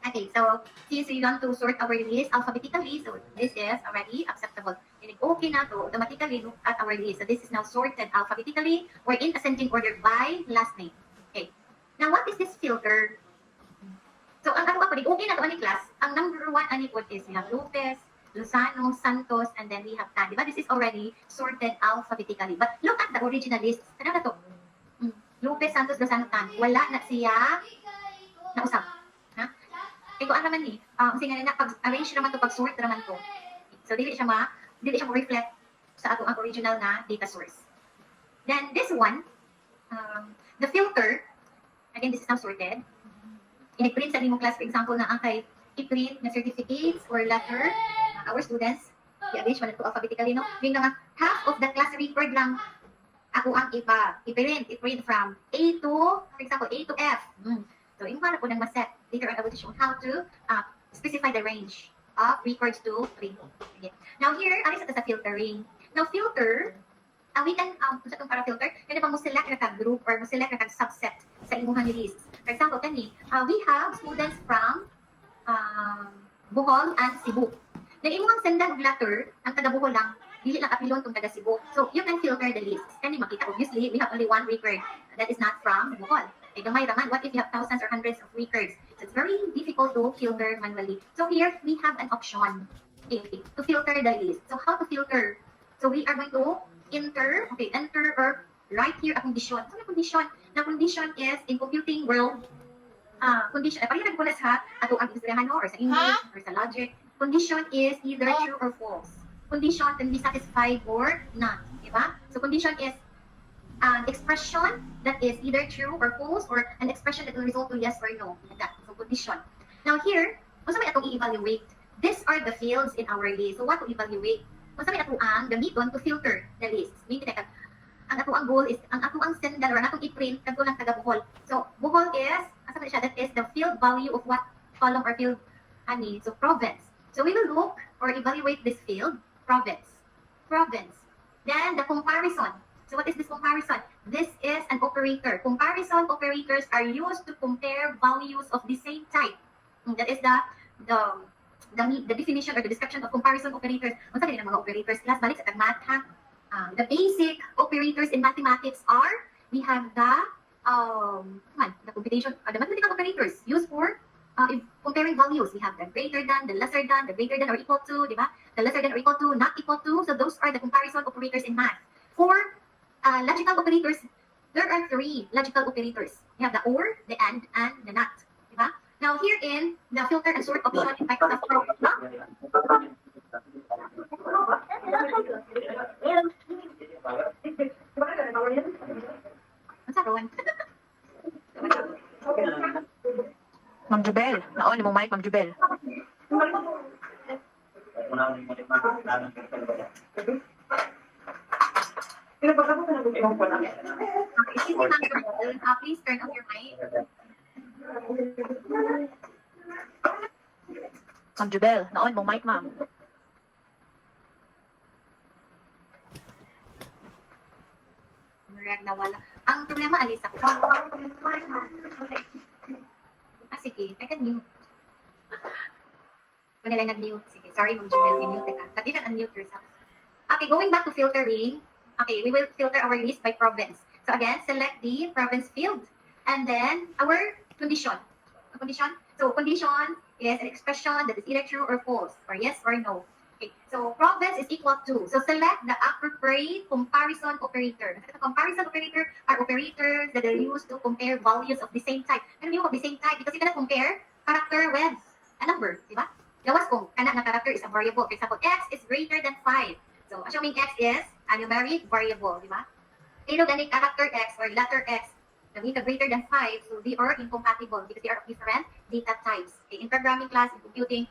Okay, so since you want to sort our list alphabetically, so this is already acceptable. And okay na to, automatically look at our list. So this is now sorted alphabetically or in ascending order by last name. Okay. Now, what is this filter? So, ang ano ako, okay na to, ani class, ang number one ani po is we have Lopez, Lozano, Santos, and then we have Tan. Diba? This is already sorted alphabetically. But look at the original list. Ano na to? Lopez, Santos, Lozano, Tan. Wala na siya nausap. Ha? Kaya kung naman ni, kasi nga na, pag-arrange naman to, pag-sort naman to. So, dili siya ma-reflect sa ato ang original na data source. Then, this one, the filter, again, this is now sorted. I-print sa imong class, for example, na ang kay i-print na certificates or letter, our students, i-arrange man ito alphabetically, no? Yung nga, half of the class record lang ako ang i-print from A to, for example, A to F. So, yung para po nang maset. Later on, I will show how to specify the range of records to print. Okay. Now here, alis ito sa filtering. Now, filter, we can, kung sa itong para filter, pwede ba mo select na kag-group or mo select na kag-subset sa imuhang list. For example, kani, we have students from Bohol and Cebu. Na imuhang sendan letter, ang taga Bohol lang, dili lang apilon tong taga Cebu. So, you can filter the list. Kani makita, obviously, we have only one record that is not from Bohol. Ay, gamay raman. What if you have thousands or hundreds of records? So, it's very difficult to filter manually. So, here, we have an option to filter the list. So, how to filter? So, we are going to enter or write here a condition. So, the condition? The condition is in computing world, condition, parang nagpunas ha, ato ang istoryahan or sa English or sa logic. Condition is either true or false. Condition can be satisfied or not. Diba? So, condition is an expression that is either true or false or an expression that will result to yes or no. Like that. So, condition. Now, here, kung sa may atong i-evaluate, these are the fields in our list. So, what to evaluate? Kung sa may atong gamiton to filter the list. Meaning, ang ato ang goal is, ang ato ang sendal or ang atong i-print, kanto lang taga Bohol. So, Bohol is, asa siya, that is the field value of what column or field, so province. So, we will look or evaluate this field, province. Then, the comparison. So, what is this comparison? This is an operator. Comparison operators are used to compare values of the same type. That is the definition or the description of comparison operators. Unsa kini mga operators class balik sa tag-math ha? The basic operators in mathematics are, we have the computation, the mathematical operators used for comparing values. We have the greater than, the lesser than, the greater than or equal to, di ba? The lesser than or equal to, not equal to. So those are the comparison operators in math. For logical operators, there are three logical operators. We have the or, the and the not. Di ba? Now here in the filter and sort option in Microsoft Pro, Ma'am Jubel, naon mo mic, Ma'am Jubel. Please turn off your mic. Ma'am Jubel, naon mo mic, ma'am. Nawala. Ang problema, alis ako. Sige. I can mute. Kung nila nag-mute. Sige. Sorry, Ma'am Jumel. I-mute ka. But you can unmute yourself. Okay, going back to filtering. Okay, we will filter our list by province. So again, select the province field. And then, our condition. Condition? So, condition is an expression that is either true or false. Or yes or no. Okay, so province is equal to. So select the appropriate comparison operator. The comparison operator are operators that are used to compare values of the same type. Ano yung of the same type? Because you cannot compare character with a number, di ba? Gawas kung kana na character is a variable. For example, x is greater than 5. So assuming x is a numeric variable, di ba? Pero gani character x or letter x, the data greater than 5, so they are incompatible because they are of different data types. Okay, in programming class, in computing,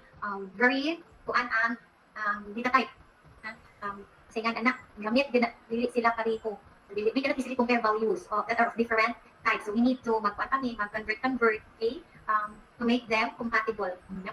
very kuan ang data type. Kasi nga anak, gamit dili sila pareho. We cannot easily compare values that are of different types. So we need to mag-convert, okay? to make them compatible.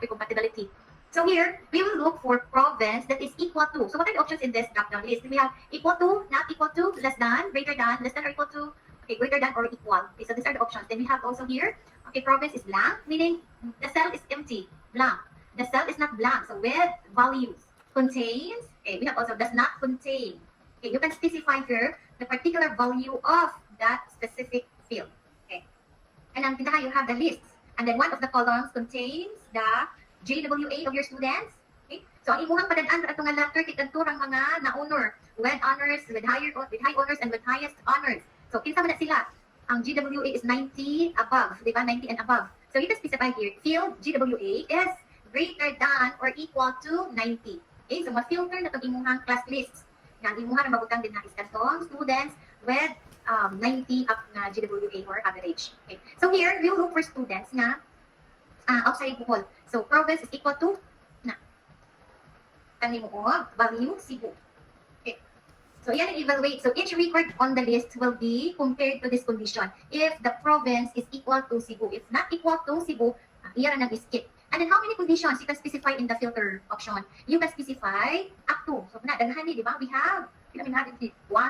Compatibility. So here, we will look for province that is equal to. So what are the options in this drop-down list? We have equal to, not equal to, less than, greater than, less than or equal to, okay, greater than or equal. Okay, so these are the options. Then we have also here, okay, province is blank, meaning the cell is empty, blank. The cell is not blank, so with values. Contains, okay, we have also does not contain. Okay, you can specify here the particular value of that specific field. Okay. And ang pinaka, you have the lists. And then one of the columns contains the JWA of your students. Okay? So ang imuhang padadaan sa atong letter kay kanturang mga na-honor with honors, with high honors and with highest honors. So kinsa man na sila? Ang GWA is 90 above, di ba? 90 and above. So you can specify here, field GWA is greater than or equal to 90. Okay? So ma-filter na itong imuhang class lists. Ang imuhang na mabutang din na is kantong students with 90 up na GWA or average. Okay? So here, we will look for students na outside Bohol. So province is equal to na kani mo value Cebu. Okay. So yan ang evaluate. So each record on the list will be compared to this condition. If the province is equal to Cebu, if not equal to Cebu, iyan ang skip. And then how many conditions you can specify in the filter option? You can specify up to. So na daghan di ba? We have 1,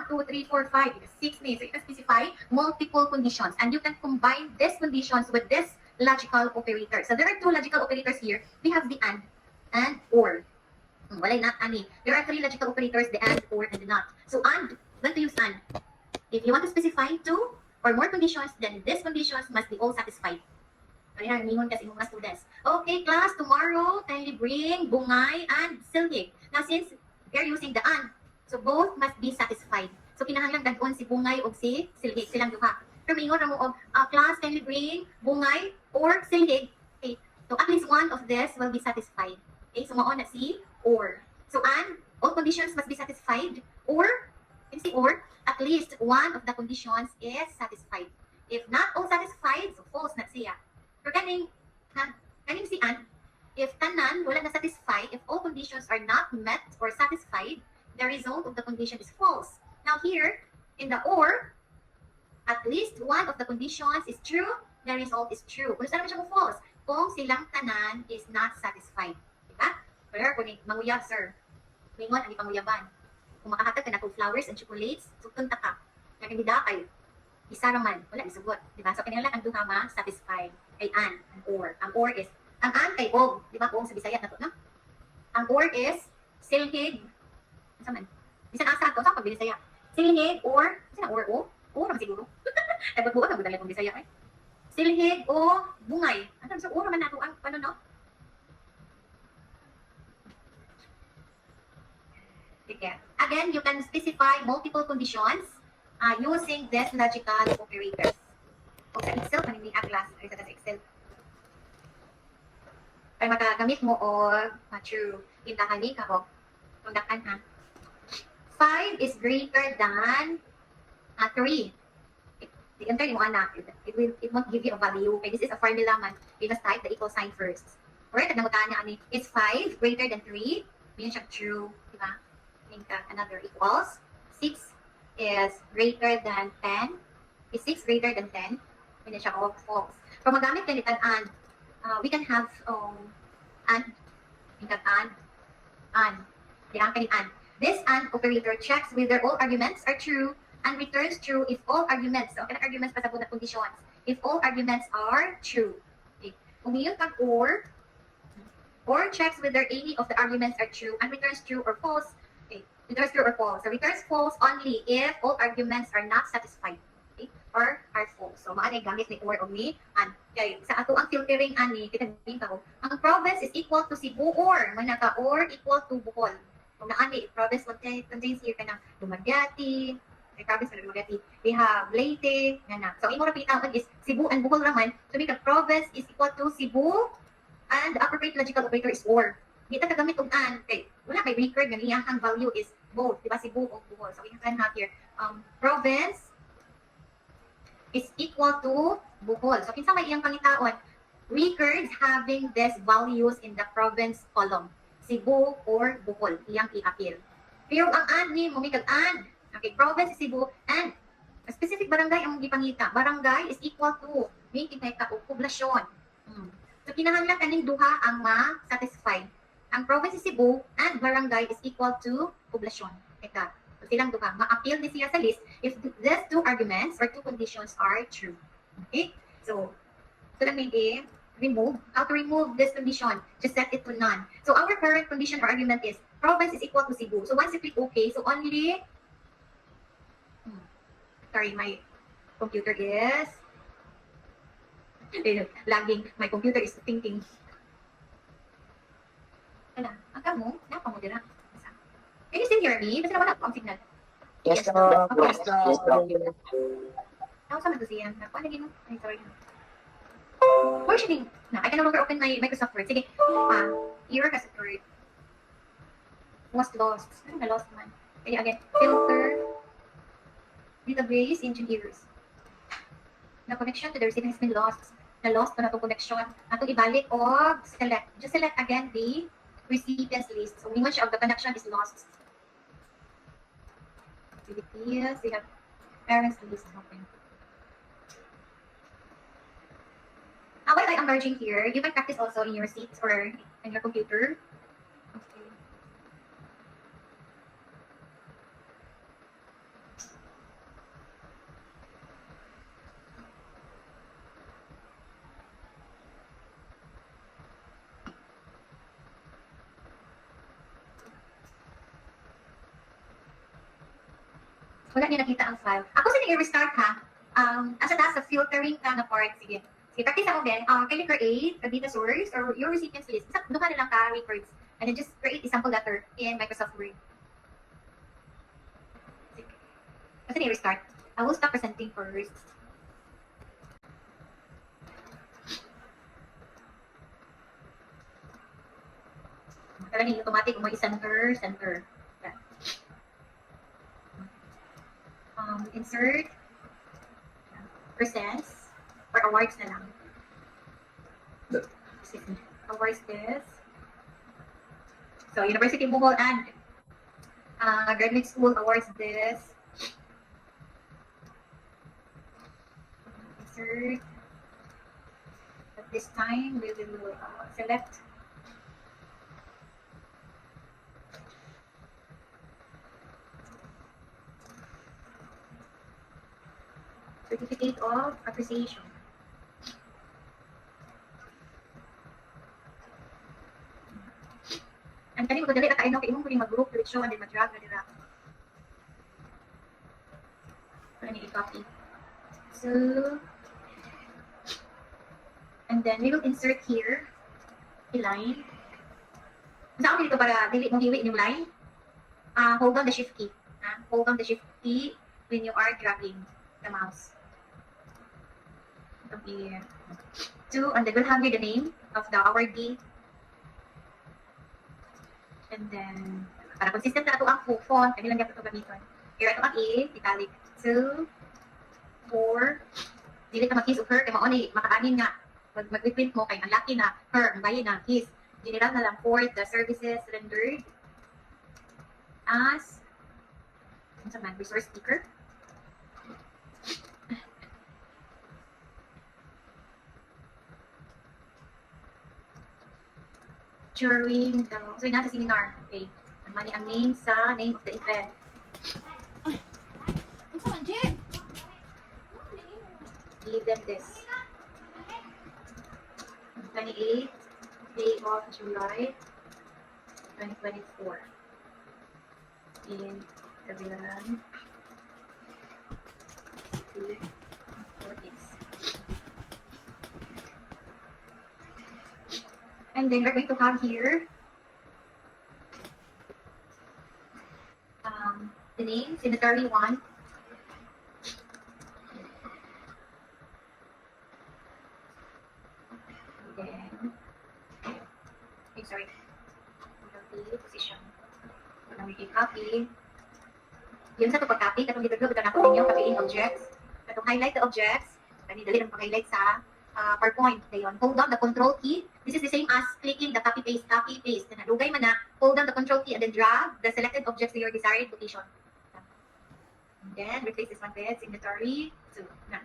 2, 3, 4, 5, 6 names. So you can specify multiple conditions and you can combine these conditions with this logical operator. So there are two logical operators here. We have the and or. Walay not ani. There are three logical operators, the and, or, and the not. So and, when to use and? If you want to specify two or more conditions, then these conditions must be all satisfied. Ayan, mingon kasi mga students. Okay, class, tomorrow, kindly bring bungay and silhig. Now, since we're using the and, so both must be satisfied. So kinahanglan dadon si bungay o si silhig, silang duha. Pero mingon ra mo og class, kindly bring bungay or silhig. Okay, so at least one of this will be satisfied. Okay, so mao na si or. So and, all conditions must be satisfied or, you see or, at least one of the conditions is satisfied. If not all satisfied, so false na siya. Pero kaning si and, if tanan wala na satisfied, if all conditions are not met or satisfied, the result of the condition is false. Now here, in the or, at least one of the conditions is true, the result is true. Kung saan naman siya mo false? Kung silang tanan is not satisfied. Diba? Pero kung manguyab, sir, mingon ang ipanguyaban. Kung makahatag ka na kung flowers and chocolates, sugtunta ka. Nakagida kayo. Isa raman, wala isugot. Diba? So kanila ang duha ma satisfied. Kay an or. Ang or is, ang an kay og. Diba? Kung sa Bisaya na to, no? Ang or is, silhig. Ano man? Bisan asa to, sa pag-Bisaya. Silhig or, saan or o? O naman siguro. Ay, magbuot ang budala kong Bisaya. Silhig o bungay. Ano so, o naman nato ang, ano no? Okay. Again, you can specify multiple conditions using this logical operators. O sa Excel, manini ang class, ay sa Excel. Ay makagamit mo o true intahani ka o tundakan ha. 5 is greater than 3. The enter mo anak, it won't give you a value. Okay, this is a formula man. We must type the equal sign first. Alright, at nangutaan niya ani, is 5 greater than 3? Meaning siya true, di ba? Think another equals. 6 is greater than 10. Is 6 greater than 10? Meaning siya all false. Kung magamit ganit ang and, we can have and, we can and, di ang kanin and. This and operator checks whether all arguments are true and returns true if all arguments, so kanang arguments pa sa bunang conditions, if all arguments are true. Okay. Umiyon kang or checks whether any of the arguments are true and returns true or false. Okay. Returns true or false. So returns false only if all arguments are not satisfied. Okay. Or are false. So maanay gamit ni or o ni and. Okay. Sa ato ang filtering ani, kita din ka ang province is equal to Cebu or manaka or equal to Bohol. Kung naani, province contains here ka ng Dumaguete, province ka ng Dumaguete, we have Leyte, na. So, imo rapitaw is Cebu and Bohol raman. So, make a province is equal to Cebu and the appropriate logical operator is or. Dito kagamit og and. Okay, wala may record nga iyang value is both, di ba Cebu o Bohol. So, we can have here, province is equal to Bohol. So, kinsa may iyang pangitaon? Records having these values in the province column. Cebu or Bohol, iyang i-appeal. Pero ang and ni mo, may kag-and. Okay, province is Cebu and a specific barangay ang gipangita. Barangay is equal to, may kitay ka o poblasyon. So kinahanglan kaning duha ang ma-satisfy. Ang province is Cebu and barangay is equal to poblasyon. Ito. So silang duha. Ma-appeal din siya sa list if these two arguments or two conditions are true. Okay? So lang maybe remove. How to remove this condition? Just set it to none. So our current condition or argument is province is equal to Cebu. So once you click OK, so only sorry, my computer is lagging. My computer is thinking. Ano? Ang kamo? Napa mo dira. Can you still hear me? Basta naman ako ang signal. Yes, Yes, no. okay. Yes, no. Ako sa mag-usiyan. Nakuha na gino. Ay, sorry. Versioning. Na, I can no longer open my Microsoft Word. Sige. Error kasi word. Was lost. Ano na lost man? Kaya again, filter. Database engineers. The connection to the recipient has been lost. Na lost na itong connection. Atong ibalik o select. Just select again the recipients list. So, much of the connection is lost. Activities. We have parents list. Okay. While I am merging here, you can practice also in your seats or in your computer. Okay. Wala niya nakita ang file. Ako sa i-restart ha. Asa taas sa filtering ka na part. Sige. Sige, practice ako din. Can you create a data source or your recipients list? Doon ka na lang ka records. And then just create a sample letter in Microsoft Word. Sige. Kasi i-restart. I will stop presenting first. Kaya ni automatic mo i-center. Insert. Presents. Or awards na lang. Awards this. So, University of Bohol and Graduate School awards this. Insert. At this time, we will select Certificate of Appreciation. And kani ko dali ka ino kay imong pwedeng mag-group direction and then mag-drag na dira. Kani i-copy. So, and then we will insert here a line. Saan dito para dili mong hiwi yung line? Hold on the shift key. Hold on the shift key when you are dragging the mouse. Okay. And then we'll have here the name of the awardee. And then, para consistent na ito ang font, kami lang ito gamiton. Here, ito ang A, italic. 2, 4, dili ka mag-his o her, kaya mauni, makaanin nga. Mag-print mo, kaya ang laki na, her, ang bayi na, his. General na lang for the services rendered as, ano sa man, resource speaker. During the, so yun natin seminar. Okay. Mali ang name sa name of the event. Give them this. 28th day of July 2024. In Kabilan. And then we're going to have here the name, Signatory 1. Then, sorry, copy position. So now we can copy. Yun sa ito pag-copy, katong dito na po ninyo, copying objects. Katong highlight the objects, dali lang pag-highlight sa PowerPoint. Dayon, hold down the control key. This is the same as clicking the copy paste. Na nalugay man na, hold down the control key and then drag the selected objects to your desired location. And then replace this one with signatory 2. Na.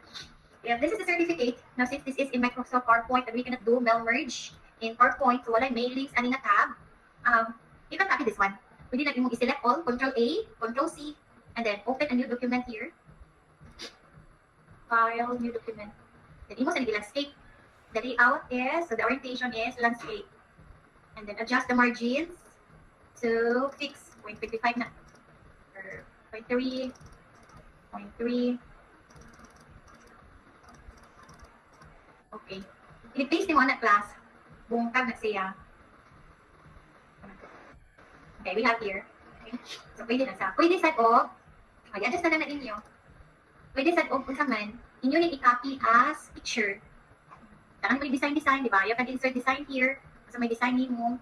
Yeah, this is a certificate. Now, since this is in Microsoft PowerPoint and we cannot do mail merge in PowerPoint, so wala mailings, ani na tab, you can copy this one. Pwede na mo i-select all, Control A, Control C, and then open a new document here. File, new document. Then imo sa landscape. The layout is, so the orientation is landscape. And then adjust the margins to fix 0.25 na. Or 0.3, 0.3. Okay. I-paste mo na class. Bungkag na siya. Okay, we have here. Okay. So, pwede na sa. Pwede sa o, i-adjust na lang na inyo. Pwede sa o, kung sa man, inyo na i-copy as picture. Saan mo design, di ba? You can insert design here. So, may design mo.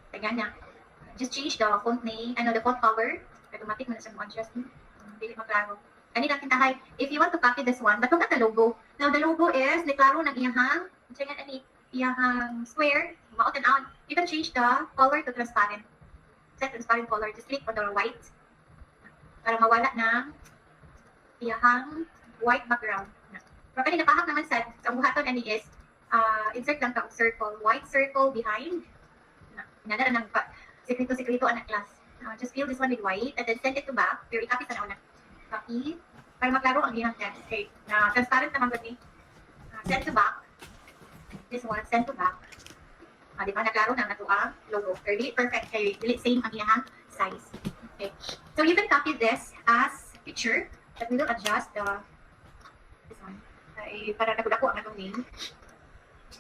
Tagay na. Just change the font name, the font color. Automatic mo na siya mo-adjust. Dili maklaro. Kanina kintahay, if you want to copy this one, but look at the logo. Now, the logo is, niklaro ng iyahang, iyahang square, mao on. You can change the color to transparent. Set transparent color. Just click on the white. Para mawala ng iyahang white background. Pero kanina pahak naman sa buhaton ani is, insert lang ka circle. White circle behind. Inadara ng sekreto-sekreto anak class. Just fill this one with white and then send it to back. Pero i-copy sa nauna. Copy. Para maklaro ang iyang text. Okay. Transparent naman ba ni? Send to back. This one, send to back. Di ba? Naklaro na nato ang logo. Pero dili perfect kayo. Dili same ang iyang size. Okay. So you can copy this as picture. But we will adjust this one. Para nakudako ang atong name.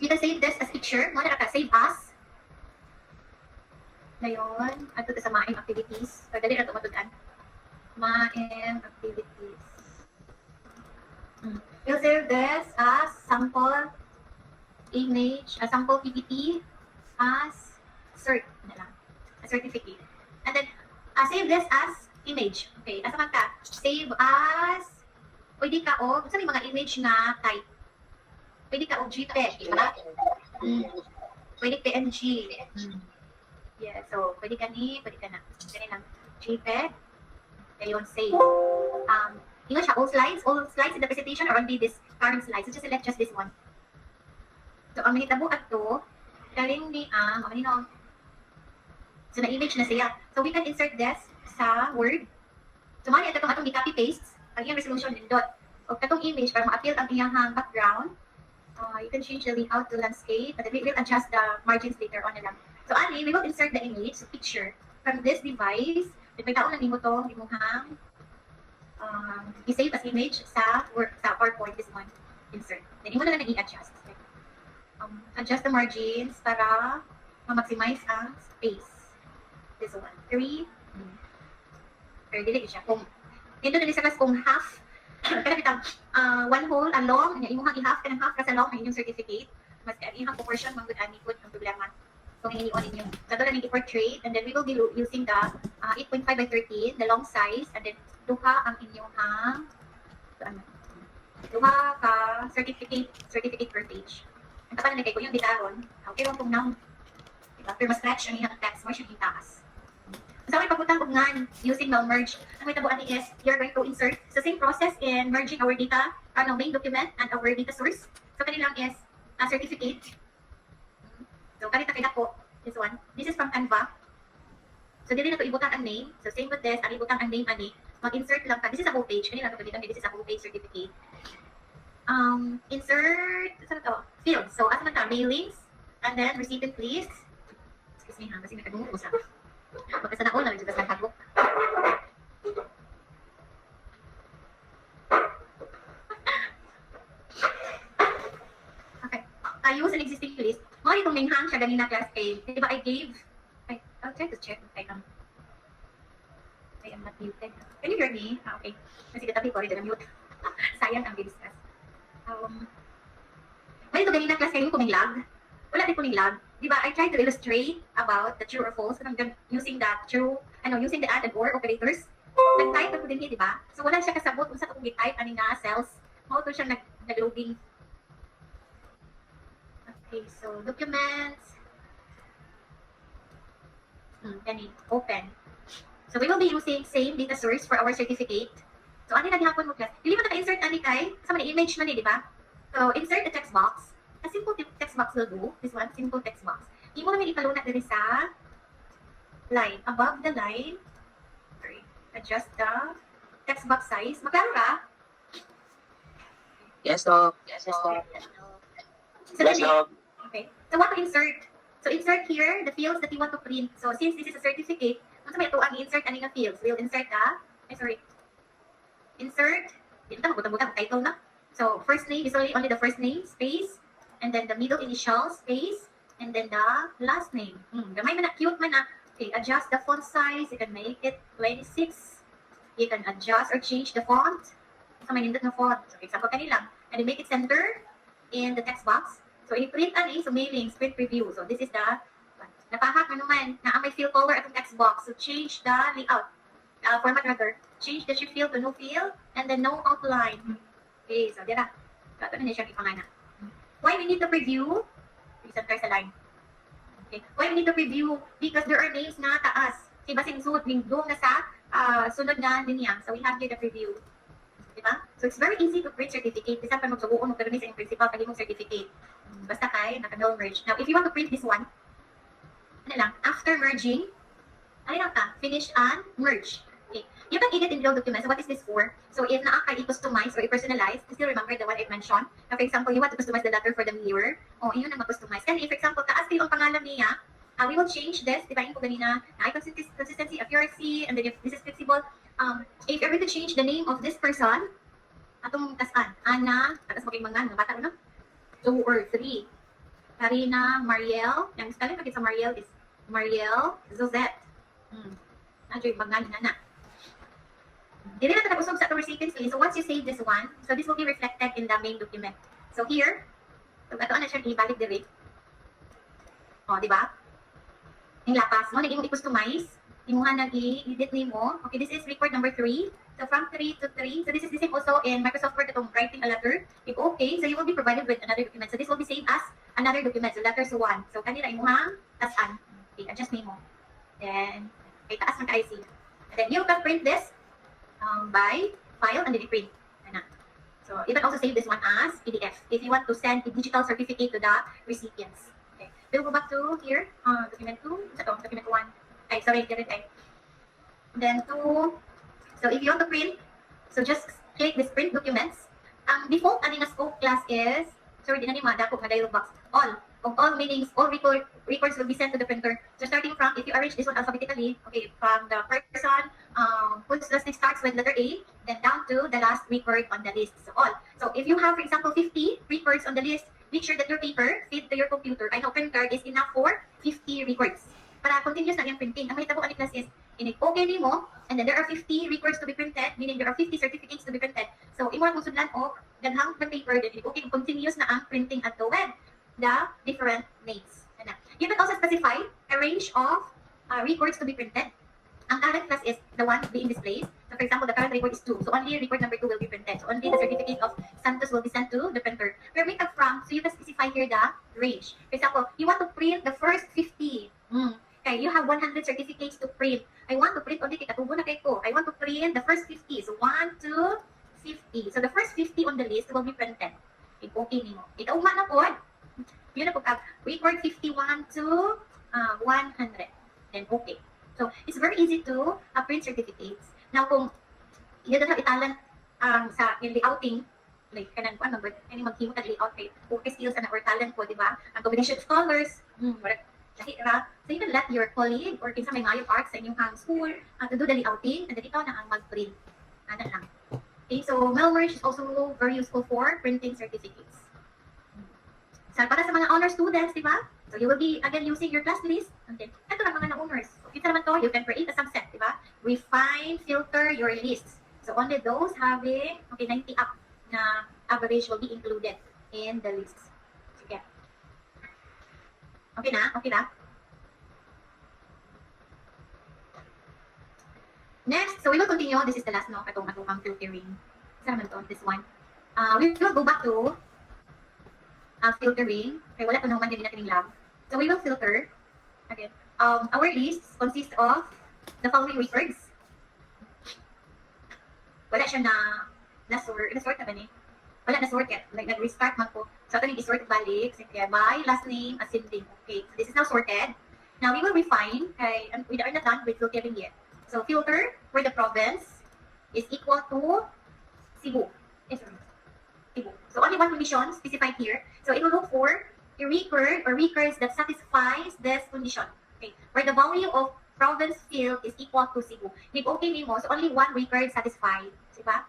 You can save this as picture. Muna ka, save as. Ngayon, ato sa maing activities. So, dali na ito matudan. Maing activities. We'll save this as sample image, a sample PPT as cert na lang. A certificate. And then, save this as image. Okay, asa man ka? Save as, pwede ka o, sa may mga image na type. Pwede ka o JPEG, di ba? Pwede PNG. Yeah, so pwede ka na. Ganyan lang. JPEG. Ngayon, save. Yun siya, all slides in the presentation are only this current slides. So just select just this one. So, ang mahitabo at to, galing ni so na-image na siya. So we can insert this sa Word. So mali ito atong i-copy paste ang iyang resolution nindot. O katong image para ma-appeal ang iyang background. You can change the layout to landscape, but we will adjust the margins later on na lang. So ali, we will insert the image, so picture, from this device. May taon na nimo to, imuhang i-save as image sa PowerPoint, this one. Insert. Then imo na lang i-adjust. Adjust the margins para ma-maximize ang space. This one. 3. Pero dili siya. Kung dito na sa class kung half, kada bitang one whole along, anya imong i-half kanang half kasi long ang inyong certificate. Mas ihang proportion man gud ani pud ang problema. Kung ini-on ninyo. Sa doon na i-portrait, and then we will be using the 8.5 by 13, the long size, and then duha ang inyong duha ka certificate per page. Ang tapan na kay ko yung ditaron, okay lang kung now, diba? Pero mas-stretch ang inyong text, more siya taas. So, may pagputang kung nga using now merge, ang may tabuan is, you're going to insert the same process in merging our data, main document, and our data source. So, kanilang is a certificate. So, kanita kay dako, this one. This is from Canva. So, dili na ito ibutan ang name. So, same with this, ang ibutan ang name ani. Mag-insert lang ka. This is a whole page. Kanina ito gamitan, this is a whole page certificate. Insert, saan ito? Fields. So, asa man ka? Mailings. And then, recipient please. Excuse me ha, kasi may kagumong usap. Pagkasa na una, medyo basta nagkagok. Okay. Use an existing list. Mga itong linghang siya ganina class A. Diba I gave, I'll try to check if I am not muted. Can you hear me? Okay. Kasi katabi ko rin na mute. Sayang ang discuss. May ito ganina class kayo kung may lag. Wala din po may lag. Diba I tried to illustrate about the true or false using the using the and or operators. Nag-type ako din diba? So wala siya kasabot kung sa kung i-type ani nga cells. Mao to siya nag-loading. Okay, so documents. Then open. So we will be using same data source for our certificate. So, ano na gihapon mo, class? Dili mo naka-insert ani kay, sa man image man di ba? So, insert the text box. A simple text box will do. This one, simple text box. Imo naman ipalunat diri sa line. Above the line, sorry, adjust the text box size. Magkano ka? Yes, Doc. Yes, Doc. So, okay. So, what to insert? So, insert here the fields that you want to print. So, since this is a certificate, kung sa may ito ang insert ani nga fields, we'll insert insert, dito na, butang-butang, title na. So, first name, usually only the first name, space, and then the middle initial, space, and then the last name. Gamay man na, cute man na. Okay, adjust the font size. You can make it 26. You can adjust or change the font. So, may nindot na font. So, example kanila. And then make it center in the text box. So, i-print ani, so mailings, print preview. So, this is the, napahak na naman, na may fill color atong text box. So, change the layout. Format rather. Change the shift field to no field, and then no outline. Okay, so dira. Ito na siya ipangana. Why we need to preview? Center sa line. Okay. Why we need to preview? Because there are names na taas. Okay, basing suot doon na sa sunod na linya. So we have here the preview. Diba? So it's very easy to print certificate. Bisa pa magsubuon mo karami sa yung principal pag imong certificate. Basta kay naka-null merge. Now, if you want to print this one, ano lang, after merging, ano lang ka, finish and merge. Okay. You can edit in below documents. So what is this for? So if na-apply i-customize or i-personalize, still remember the one I mentioned. Now, for example, you want to customize the letter for the mirror. O, yun ang mag-customize. Kasi if, for example, taas kayo ang pangalan niya, we will change this. Diba yung po ganina, consistency, accuracy, and then if this is flexible, if you're going to change the name of this person, atong tasan, Ana, tatas maging mga bata no? 2 or 3. Karina, Mariel, yung spelling pagkit sa Mariel is Mariel Zozette. Nadyo yung mga na. Dili na ito usog sa atong recipients list. So once you save this one, so this will be reflected in the main document. So here, so ito na siya ibalik diri. O, di ba? Yung lapas, no? Nag-imong i-customize. Imuha nag-i-edit nimo. Okay, this is record number 3. So from 3 to 3. So this is the same also in Microsoft Word itong writing a letter. If okay, so you will be provided with another document. So this will be saved as another document. So letters 1. So kanina imuhang tasan. Okay, adjust nimo. Then, okay, taas ng IC. And then you can print this by file and then you print. So you can also save this one as PDF if you want to send a digital certificate to the recipients. Okay, we'll go back to here, document 2, document 1. Ay, sorry, get it. Then 2, so if you want to print, so just click this print documents. Ang default ani nga scope class is, sorry, di na ni mga dako nga dialog box. All meanings, all records will be sent to the printer. So starting from, if you arrange this one alphabetically, okay, from the person whose last name starts with letter A, then down to the last record on the list. So all. So if you have, for example, 50 records on the list, make sure that your paper fit to your computer. I know printer is enough for 50 records. Para continuous na yung printing. Ang mahitabo ani class is, okay nimo, and then there are 50 records to be printed, meaning there are 50 certificates to be printed. So imo ang sudlan o ganhang paper, then okay, continuous na ang printing at the web. The different names. You can also specify a range of records to be printed. Ang current class is the one being displayed. So for example, the current record is 2. So only record number 2 will be printed. So only the certificate of Santos will be sent to the printer. Where we come from, so you can specify here the range. For example, you want to print the first 50. Okay, you have 100 certificates to print. I want to print only kay katubo na kay ko. I want to print the first 50. So 1 to 50. So the first 50 on the list will be printed. Okay nimo. Ikaw na po. Yun na po record 51 to 100. Then okay. So it's very easy to print certificates. Now kung you don't have talent sa layouting, like kanan ko number any maghimo tag layout kay okay skills and or talent po, di ba? Ang combination of colors, so you can let your colleague or kinsa may ngayon arts sa inyong school to do the layouting and then ikaw na ang mag-print. Ano lang. Okay, so mail merge is also very useful for printing certificates. So, para sa mga honor students, di ba? So, you will be, again, using your class list. Okay. Ito lang mga na-honors. So, kita naman to, you can create a subset, di ba? Refine, filter your lists. So, only those having, 90 up na average will be included in the list. Sige. Okay na? Okay na? Next, so we will continue. This is the last, no? Itong filtering. Isa naman to, this one. We will go back to filtering. Okay, wala ko naman din natin yung lab. So we will filter. Okay. Our list consists of the following records. wala siya na-sort na ba ni? Wala na-sort yet. Like, nag-restart man ko. So, ito yung i-sort balik. So, kaya by last name, ascending. Okay, so this is now sorted. Now, we will refine. Okay, and we are not done with filtering yet. So, filter for the province is equal to Cebu. Yes, sir. Cebu. So, only one condition specified here. So, it will look for a record or records that satisfies this condition. Okay, where the value of province field is equal to Cebu. If okay nimo, so only one record satisfied. Diba?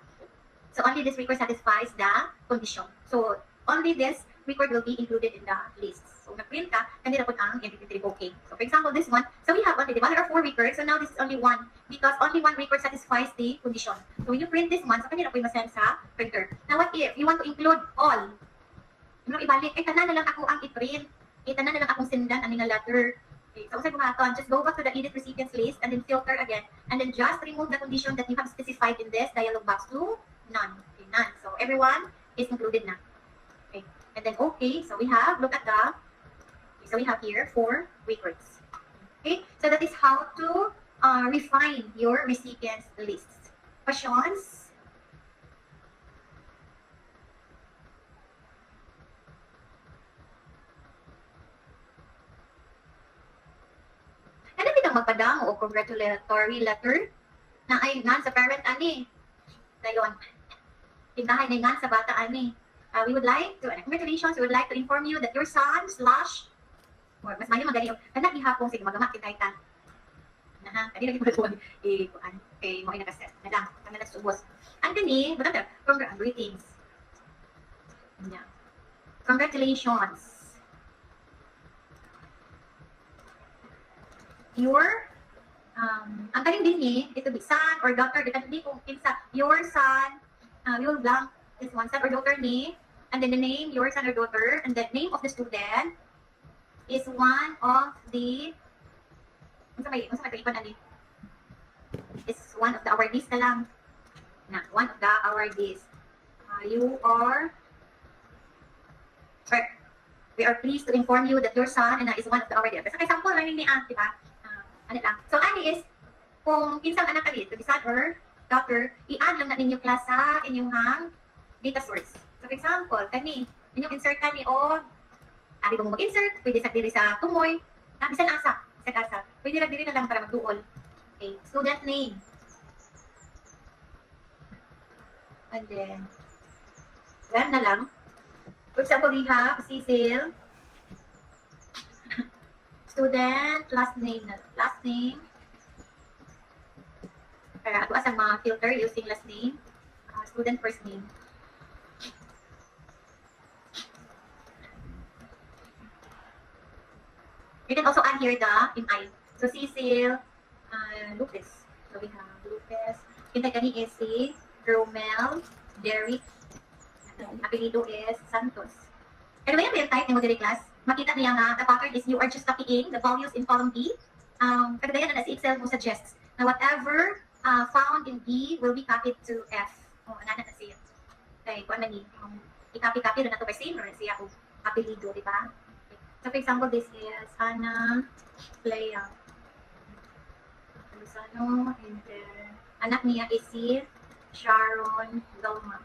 So only this record satisfies the condition. So only this record will be included in the list. So nag-print ka, kanina po ang MP3 okay. So for example, this one, so we have only, diba, there are 4 records, so now this is only one because only one record satisfies the condition. So when you print this one, so kanina po yung masend sa printer. Now what if you want to include all? Yung ibalik, tanan na lang ako ang i-print. Tanan na lang akong sendan ang nga letter. Okay, so usay buhaton, just go back to the edit recipients list and then filter again. And then just remove the condition that you have specified in this dialog box to none. Okay, none. So everyone is included na. Okay, and then okay, so we have, look at the, okay, so we have here 4 records. Okay, so that is how to refine your recipients lists. Questions? Ano bitang magpadamo o congratulatory letter na ay ngan sa parent ani? Dayon. Tindahay na ngan sa bata ani. We would like to, congratulations, we would like to inform you that your son slash, or mas mayo magani yung, anak ihapon, sige, magamak kitay ta. Naha, kadi lagi mo ito, kuan, mo ay nakaset. Na lang, kami nagsubos. Ang gani, maganda, greetings. Yeah. Congratulations. Your ang kaning din ni ito be son or daughter depende kung kinsa your son we will blank this one son or daughter ni and then the name your son or daughter and the name of the student is one of the unsa may ipon ani is one of the awardees na lang na one of the awardees you are sorry, we are pleased to inform you that your son is one of the awardees kasi example lang ni di ba. Ano lang. So, ani is, kung kinsang anak ka dito, son or daughter, i-add lang na ninyo class sa inyong data source. So, for example, kani, inyong insert kani o, ari mo mag-insert, pwede sa diri sa tumoy, bisan asa, sa kasa. Pwede lang diri na lang para magduol. Okay, student name. And then, yan na lang. For example, we have Cecil, student, last name. Para ato asang mga filter using last name, student first name. You can also add here the MI. So Cecil, Lucas. So we have Lucas. Kita kani is si Romel, Derek. Apelido is Santos. Anyway, yung type ni mo diri class. Makita niya nga, the pattern is you are just copying the values in column B. Kagadayan na si Excel mo suggests na whatever found in B will be copied to F. Anana na siya. Okay, kung ano ni, i-copy na to by same or siya o apelido, di ba? Okay. So, for example, this is Ana Playa. Luzano, and then, anak niya is si Sharon Galma.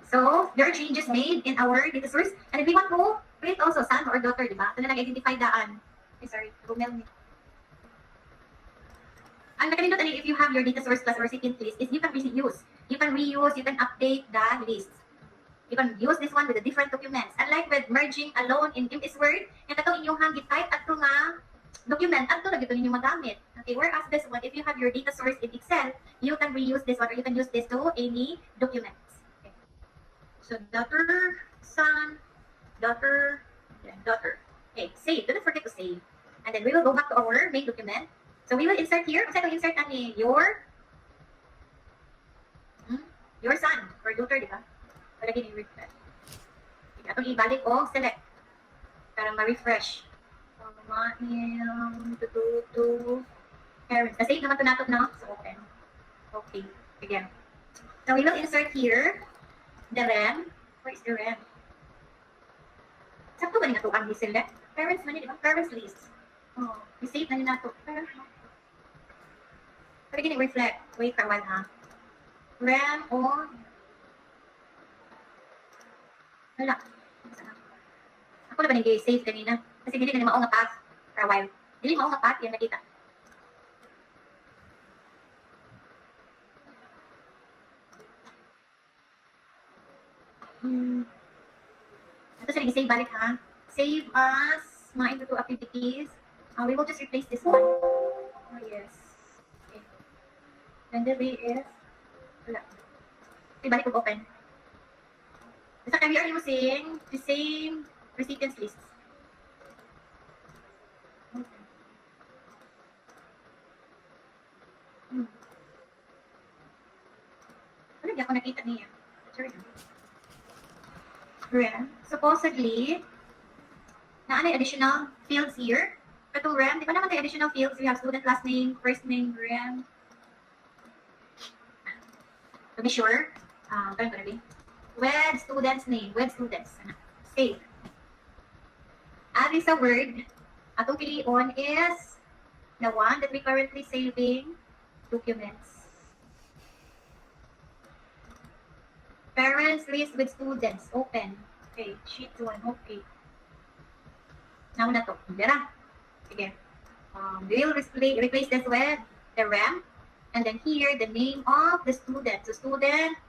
So, there are changes made in our data source. And if we want to create also son or daughter, di ba? Ito na nag-identify daan. Romel. Ang nakalindot ani if you have your data source plus recipient list is you can reuse. You can reuse, you can update the list. You can use this one with the different documents. Unlike with merging alone in MS Word, yung katong inyong hang-type at nga document, at ito na gito ninyo magamit. Okay, whereas this one, if you have your data source in Excel, you can reuse this one or you can use this to any document. So, daughter, son, daughter, then daughter. Okay, save. Do not forget to save. And then we will go back to our main document. So, we will insert here. Kasi itong insert ani your son or daughter, di ba? Palagi ni refresh. Itong ibalik o select para ma-refresh. So, to parents. Save naman ito natin, no? So, open. Okay. Again. So, we will insert here the RAM. Where is the RAM? Sakto ba nito ang select? Parents man, di ba? Parents list. Oh, i-save na nila ito. Pwede gini reflect. Wait for a while ha. RAM on. Wala. Ako na ba nag-save kanina? Kasi dili na mao nga path for a while. Dili mao nga path yan nakita. Ito siya nag-save balik ha. Save as mga into two activities. We will just replace this one. Oh yes. Okay. Then the way is wala. Okay, balik ko open. Basta we are using the same recipients list. Okay. Ano di ako nakita niya? Sorry. RAM. Supposedly, na ano yung additional fields here? Katong RAM, di ba naman tayo additional fields? We have student last name, first name, RAM. To be sure, parang ko na be. Web student's name, web students. Save. Adding sa word, atong pilion is the one that we currently saving documents. Parents list with students. Open. Okay. Sheet 1. Okay. Now na to. Dira. Sige. We will replace this with the RAM. And then here, the name of the student. So, student,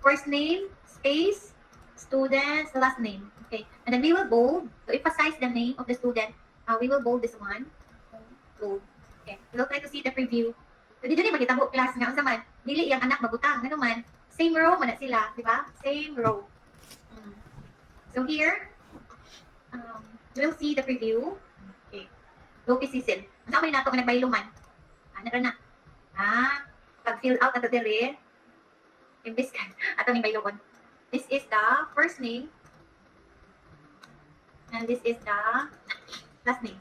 first name, space, student's last name. Okay. And then we will bold. To emphasize the name of the student, we will bold this one. Bold. Okay. We'll try to see the preview. So, dito din magkitabo class nga. Unsa man, dili iyang anak mabutang. Ano man. Same row man na sila, di ba? Same row. So here, we'll see the preview. Okay. Loki Cecil. Ang sa nato nga nagbayluman. Ano na? Pag fill out ato diri, imbis ka, ato ni baylon. This is the first name. And this is the last name.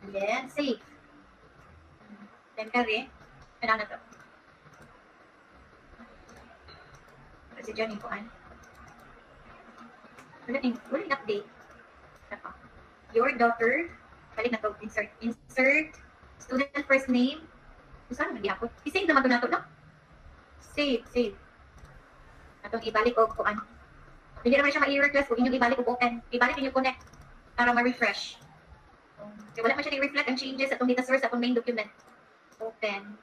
And then, save. Then, kare, ano na to? Kasi dyan yung kuan. Wala yung update. Ito. Your daughter. Balik na to. Insert. Student first name. Saan naman di ako? I-save naman ito na to, no? Save. Atong ibalik o kuan. Hindi naman siya ma-i-request. Huwag inyong ibalik o open. Ibalik inyong connect. Para ma-refresh. Kasi wala man siya i-reflect ang changes atong data source atong main document. Open.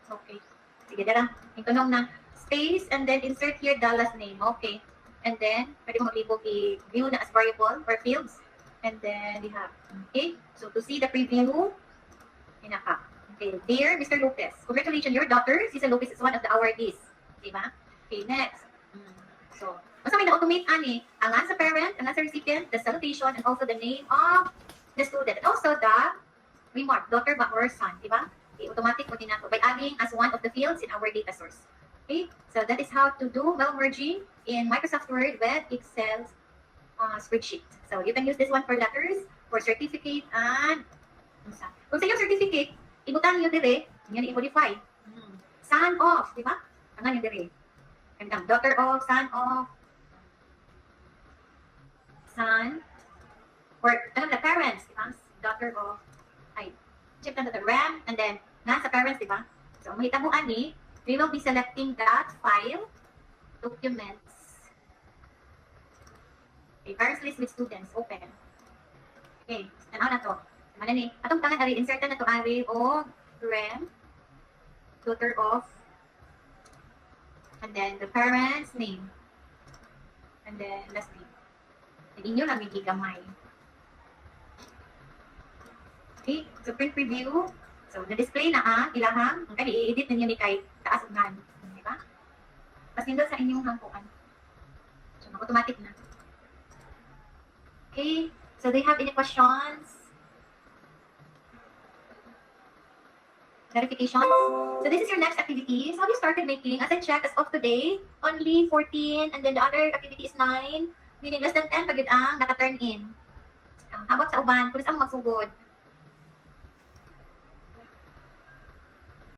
Okay. Sige, dara. Yung tanong na. Space, and then insert here the last name. Okay. And then, pwede mo mag-label i-view na as variable or fields. And then, we have. Okay. So, to see the preview, inaka. Okay. Dear Mr. Lopez, congratulations, your daughter, Cecil Lopez, is one of the awardees. Diba? Okay, next. So, basta may na-automate ani. Ang answer parent, ang answer recipient, the salutation, and also the name of the student. And also the remark, daughter ba or son. Diba? Okay, automatic mo din nato by adding as one of the fields in our data source. Okay, so that is how to do well merging in Microsoft Word with Excel spreadsheet. So you can use this one for letters, for certificate, and kung sa iyong certificate, ibutan niyo dire, yan i-modify. Son of, di ba? Ang niyo dire. Gandang, daughter of, son, or ano na, parents, di ba? Daughter of, check na the RAM, and then, nasa parents, di ba? So, mahitabuan ni, we will be selecting that file, documents. Okay, parents list with students, open. Okay, tanaw na to. Mana ni, atong tangan ari, insert na to ari o RAM, daughter of, and then the parents name, and then last name. And inyo lang yung gigamay. Okay, so print preview. So, na-display na ilahang, ang kani i-edit ninyo ni kay taas unan. Di ba? Tapos nindot sa inyong hangkuan. So, automatic na. Okay, so do you have any questions? Verifications? So, this is your next activity. So, have you started making? As I checked, as of today, only 14, and then the other activity is 9. Meaning less than 10 pagid ang naka-turn in. How about sa uban? Kung saan mo magsugod?